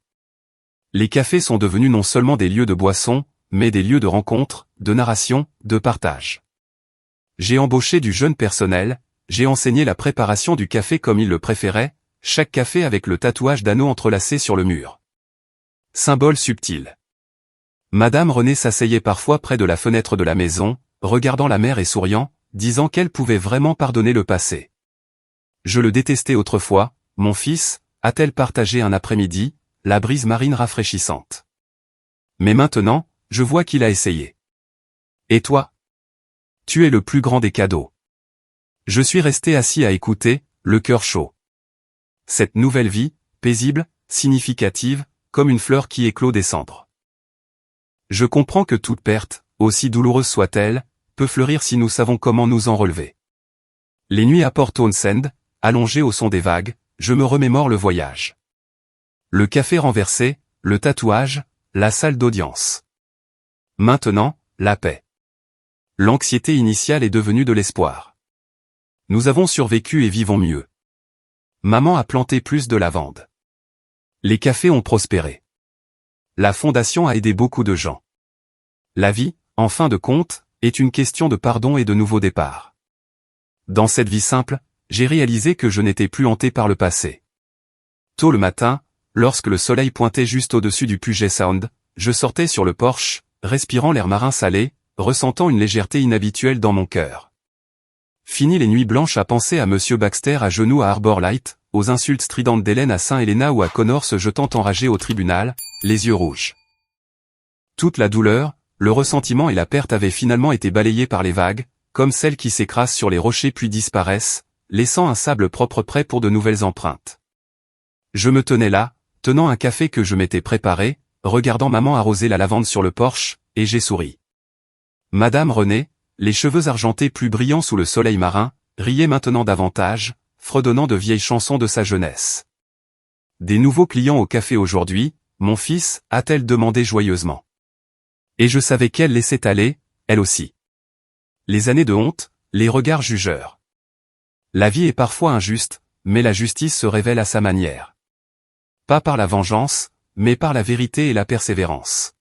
Speaker 1: Les cafés sont devenus non seulement des lieux de boisson, mais des lieux de rencontre, de narration, de partage. J'ai embauché du jeune personnel, j'ai enseigné la préparation du café comme il le préférait, chaque café avec le tatouage d'anneaux entrelacés sur le mur. Symbole subtil. Madame Renée s'asseyait parfois près de la fenêtre de la maison, regardant la mer et souriant, disant qu'elle pouvait vraiment pardonner le passé. Je le détestais autrefois, mon fils, a-t-elle partagé un après-midi, la brise marine rafraîchissante. Mais maintenant, je vois qu'il a essayé. Et toi? Tu es le plus grand des cadeaux. Je suis resté assis à écouter, le cœur chaud. Cette nouvelle vie, paisible, significative, comme une fleur qui éclot des cendres. Je comprends que toute perte, aussi douloureuse soit-elle, peut fleurir si nous savons comment nous en relever. Les nuits à Port Townsend, allongées au son des vagues, je me remémore le voyage. Le café renversé, le tatouage, la salle d'audience. Maintenant, la paix. L'anxiété initiale est devenue de l'espoir. Nous avons survécu et vivons mieux. Maman a planté plus de lavande. Les cafés ont prospéré. La fondation a aidé beaucoup de gens. La vie, en fin de compte, est une question de pardon et de nouveau départ. Dans cette vie simple, j'ai réalisé que je n'étais plus hanté par le passé. Tôt le matin, lorsque le soleil pointait juste au-dessus du Puget Sound, je sortais sur le porche, respirant l'air marin salé, ressentant une légèreté inhabituelle dans mon cœur. Fini les nuits blanches à penser à Monsieur Baxter à genoux à Arbor Light, aux insultes stridentes d'Hélène à Saint Helena ou à Connor se jetant enragé au tribunal, les yeux rouges. Toute la douleur, le ressentiment et la perte avaient finalement été balayés par les vagues, comme celles qui s'écrasent sur les rochers puis disparaissent, laissant un sable propre prêt pour de nouvelles empreintes. Je me tenais là, tenant un café que je m'étais préparé, regardant maman arroser la lavande sur le porche, et j'ai souri. Madame René, les cheveux argentés plus brillants sous le soleil marin, riait maintenant davantage, fredonnant de vieilles chansons de sa jeunesse. Des nouveaux clients au café aujourd'hui, mon fils, a-t-elle demandé joyeusement. Et je savais qu'elle laissait aller, elle aussi. Les années de honte, les regards jugeurs. La vie est parfois injuste, mais la justice se révèle à sa manière. Pas par la vengeance, mais par la vérité et la persévérance.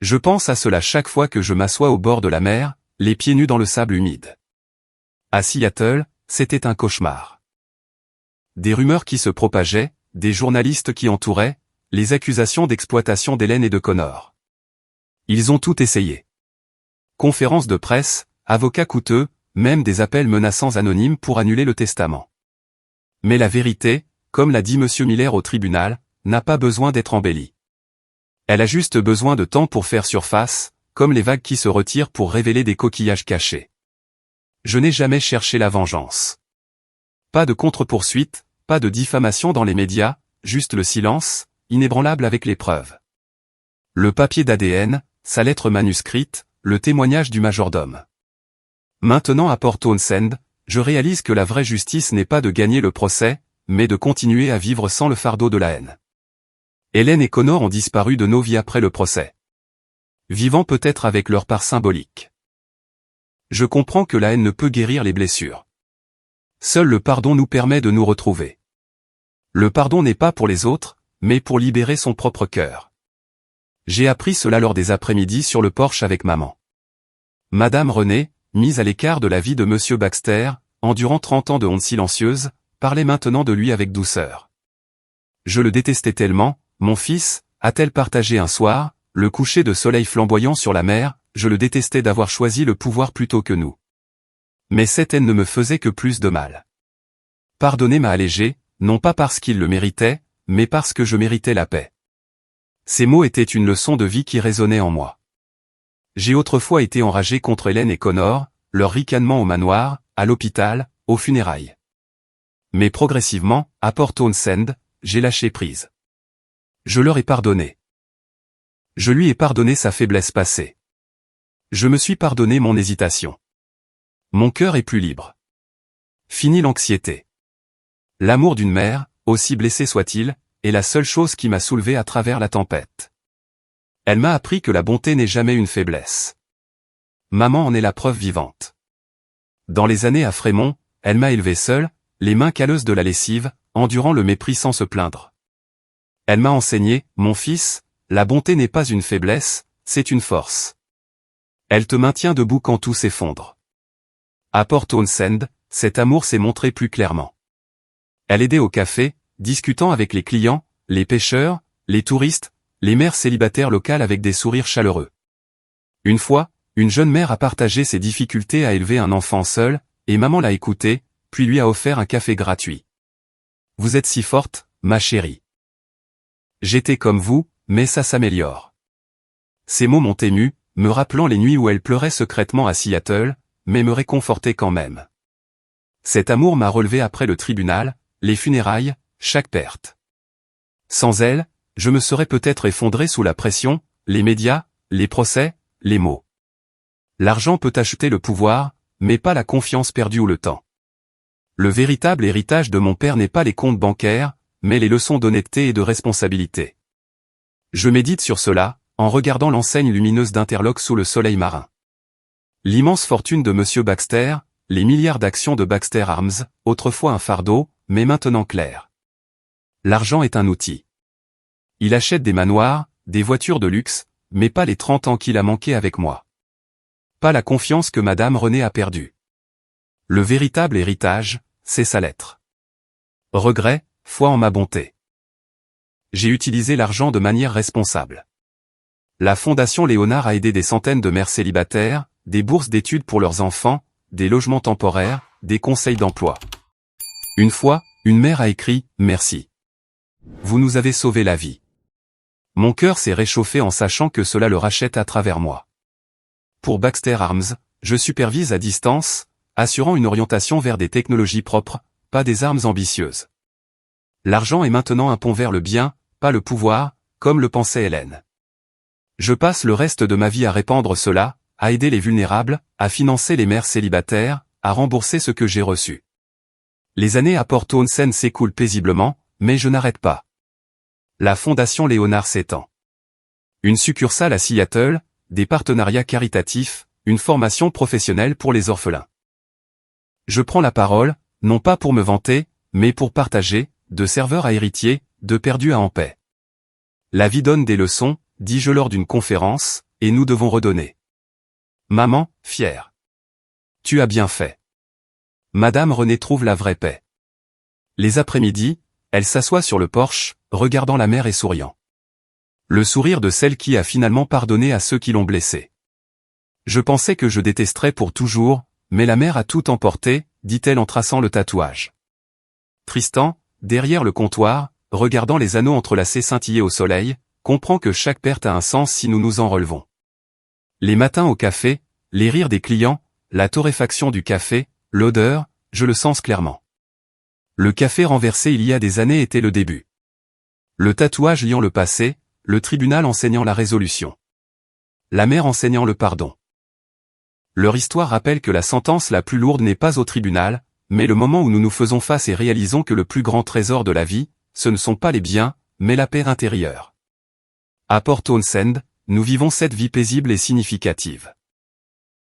Speaker 1: Je pense à cela chaque fois que je m'assois au bord de la mer, les pieds nus dans le sable humide. À Seattle, c'était un cauchemar. Des rumeurs qui se propageaient, des journalistes qui entouraient, les accusations d'exploitation d'Hélène et de Connor. Ils ont tout essayé. Conférences de presse, avocats coûteux, même des appels menaçants anonymes pour annuler le testament. Mais la vérité, comme l'a dit Monsieur Miller au tribunal, n'a pas besoin d'être embellie. Elle a juste besoin de temps pour faire surface, comme les vagues qui se retirent pour révéler des coquillages cachés. Je n'ai jamais cherché la vengeance. Pas de contre-poursuite, pas de diffamation dans les médias, juste le silence, inébranlable avec les preuves. Le papier d'ADN, sa lettre manuscrite, le témoignage du majordome. Maintenant à Port Townsend, je réalise que la vraie justice n'est pas de gagner le procès, mais de continuer à vivre sans le fardeau de la haine. Hélène et Connor ont disparu de nos vies après le procès. Vivant peut-être avec leur part symbolique. Je comprends que la haine ne peut guérir les blessures. Seul le pardon nous permet de nous retrouver. Le pardon n'est pas pour les autres, mais pour libérer son propre cœur. J'ai appris cela lors des après-midi sur le porche avec maman. Madame René, mise à l'écart de la vie de Monsieur Baxter, endurant 30 ans de honte silencieuse, parlait maintenant de lui avec douceur. Je le détestais tellement, mon fils, a-t-elle partagé un soir, le coucher de soleil flamboyant sur la mer, je le détestais d'avoir choisi le pouvoir plutôt que nous. Mais cette haine ne me faisait que plus de mal. Pardonner m'a allégé, non pas parce qu'il le méritait, mais parce que je méritais la paix. Ces mots étaient une leçon de vie qui résonnait en moi. J'ai autrefois été enragé contre Hélène et Connor, leur ricanement au manoir, à l'hôpital, aux funérailles. Mais progressivement, à Port Townsend, j'ai lâché prise. Je leur ai pardonné. Je lui ai pardonné sa faiblesse passée. Je me suis pardonné mon hésitation. Mon cœur est plus libre. Fini l'anxiété. L'amour d'une mère, aussi blessé soit-il, est la seule chose qui m'a soulevé à travers la tempête. Elle m'a appris que la bonté n'est jamais une faiblesse. Maman en est la preuve vivante. Dans les années à Fremont, elle m'a élevé seule, les mains calleuses de la lessive, endurant le mépris sans se plaindre. Elle m'a enseigné, mon fils, la bonté n'est pas une faiblesse, c'est une force. Elle te maintient debout quand tout s'effondre. À Port Townsend, cet amour s'est montré plus clairement. Elle aidait au café, discutant avec les clients, les pêcheurs, les touristes, les mères célibataires locales avec des sourires chaleureux. Une fois, une jeune mère a partagé ses difficultés à élever un enfant seul, et maman l'a écoutée, puis lui a offert un café gratuit. Vous êtes si forte, ma chérie. J'étais comme vous, mais ça s'améliore. Ces mots m'ont ému, me rappelant les nuits où elle pleurait secrètement à Seattle, mais me réconfortait quand même. Cet amour m'a relevé après le tribunal, les funérailles, chaque perte. Sans elle, je me serais peut-être effondré sous la pression, les médias, les procès, les mots. L'argent peut acheter le pouvoir, mais pas la confiance perdue ou le temps. Le véritable héritage de mon père n'est pas les comptes bancaires, mais les leçons d'honnêteté et de responsabilité. Je médite sur cela, en regardant l'enseigne lumineuse d'Interlock sous le soleil marin. L'immense fortune de Monsieur Baxter, les milliards d'actions de Baxter Arms, autrefois un fardeau, mais maintenant clair. L'argent est un outil. Il achète des manoirs, des voitures de luxe, mais pas les 30 ans qu'il a manqué avec moi. Pas la confiance que Madame René a perdue. Le véritable héritage, c'est sa lettre. Regret, foi en ma bonté. J'ai utilisé l'argent de manière responsable. La Fondation Léonard a aidé des centaines de mères célibataires, des bourses d'études pour leurs enfants, des logements temporaires, des conseils d'emploi. Une fois, une mère a écrit « Merci. Vous nous avez sauvé la vie. » Mon cœur s'est réchauffé en sachant que cela le rachète à travers moi. Pour Baxter Arms, je supervise à distance, assurant une orientation vers des technologies propres, pas des armes ambitieuses. L'argent est maintenant un pont vers le bien, pas le pouvoir, comme le pensait Hélène. Je passe le reste de ma vie à répandre cela, à aider les vulnérables, à financer les mères célibataires, à rembourser ce que j'ai reçu. Les années à Port Townsend s'écoulent paisiblement, mais je n'arrête pas. La Fondation Léonard s'étend. Une succursale à Seattle, des partenariats caritatifs, une formation professionnelle pour les orphelins. Je prends la parole, non pas pour me vanter, mais pour partager, de serveur à héritier, de perdu à en paix. La vie donne des leçons, dis-je lors d'une conférence, et nous devons redonner. Maman, fière. Tu as bien fait. Madame Renée trouve la vraie paix. Les après-midi, elle s'assoit sur le porche, regardant la mer et souriant. Le sourire de celle qui a finalement pardonné à ceux qui l'ont blessée. Je pensais que je détesterais pour toujours, mais la mer a tout emporté, dit-elle en traçant le tatouage. Tristan, derrière le comptoir, regardant les anneaux entrelacés scintiller au soleil, comprend que chaque perte a un sens si nous nous en relevons. Les matins au café, les rires des clients, la torréfaction du café, l'odeur, je le sens clairement. Le café renversé il y a des années était le début. Le tatouage liant le passé, le tribunal enseignant la résolution. La mer enseignant le pardon. Leur histoire rappelle que la sentence la plus lourde n'est pas au tribunal, mais le moment où nous nous faisons face et réalisons que le plus grand trésor de la vie, ce ne sont pas les biens, mais la paix intérieure. À Port Townsend, nous vivons cette vie paisible et significative.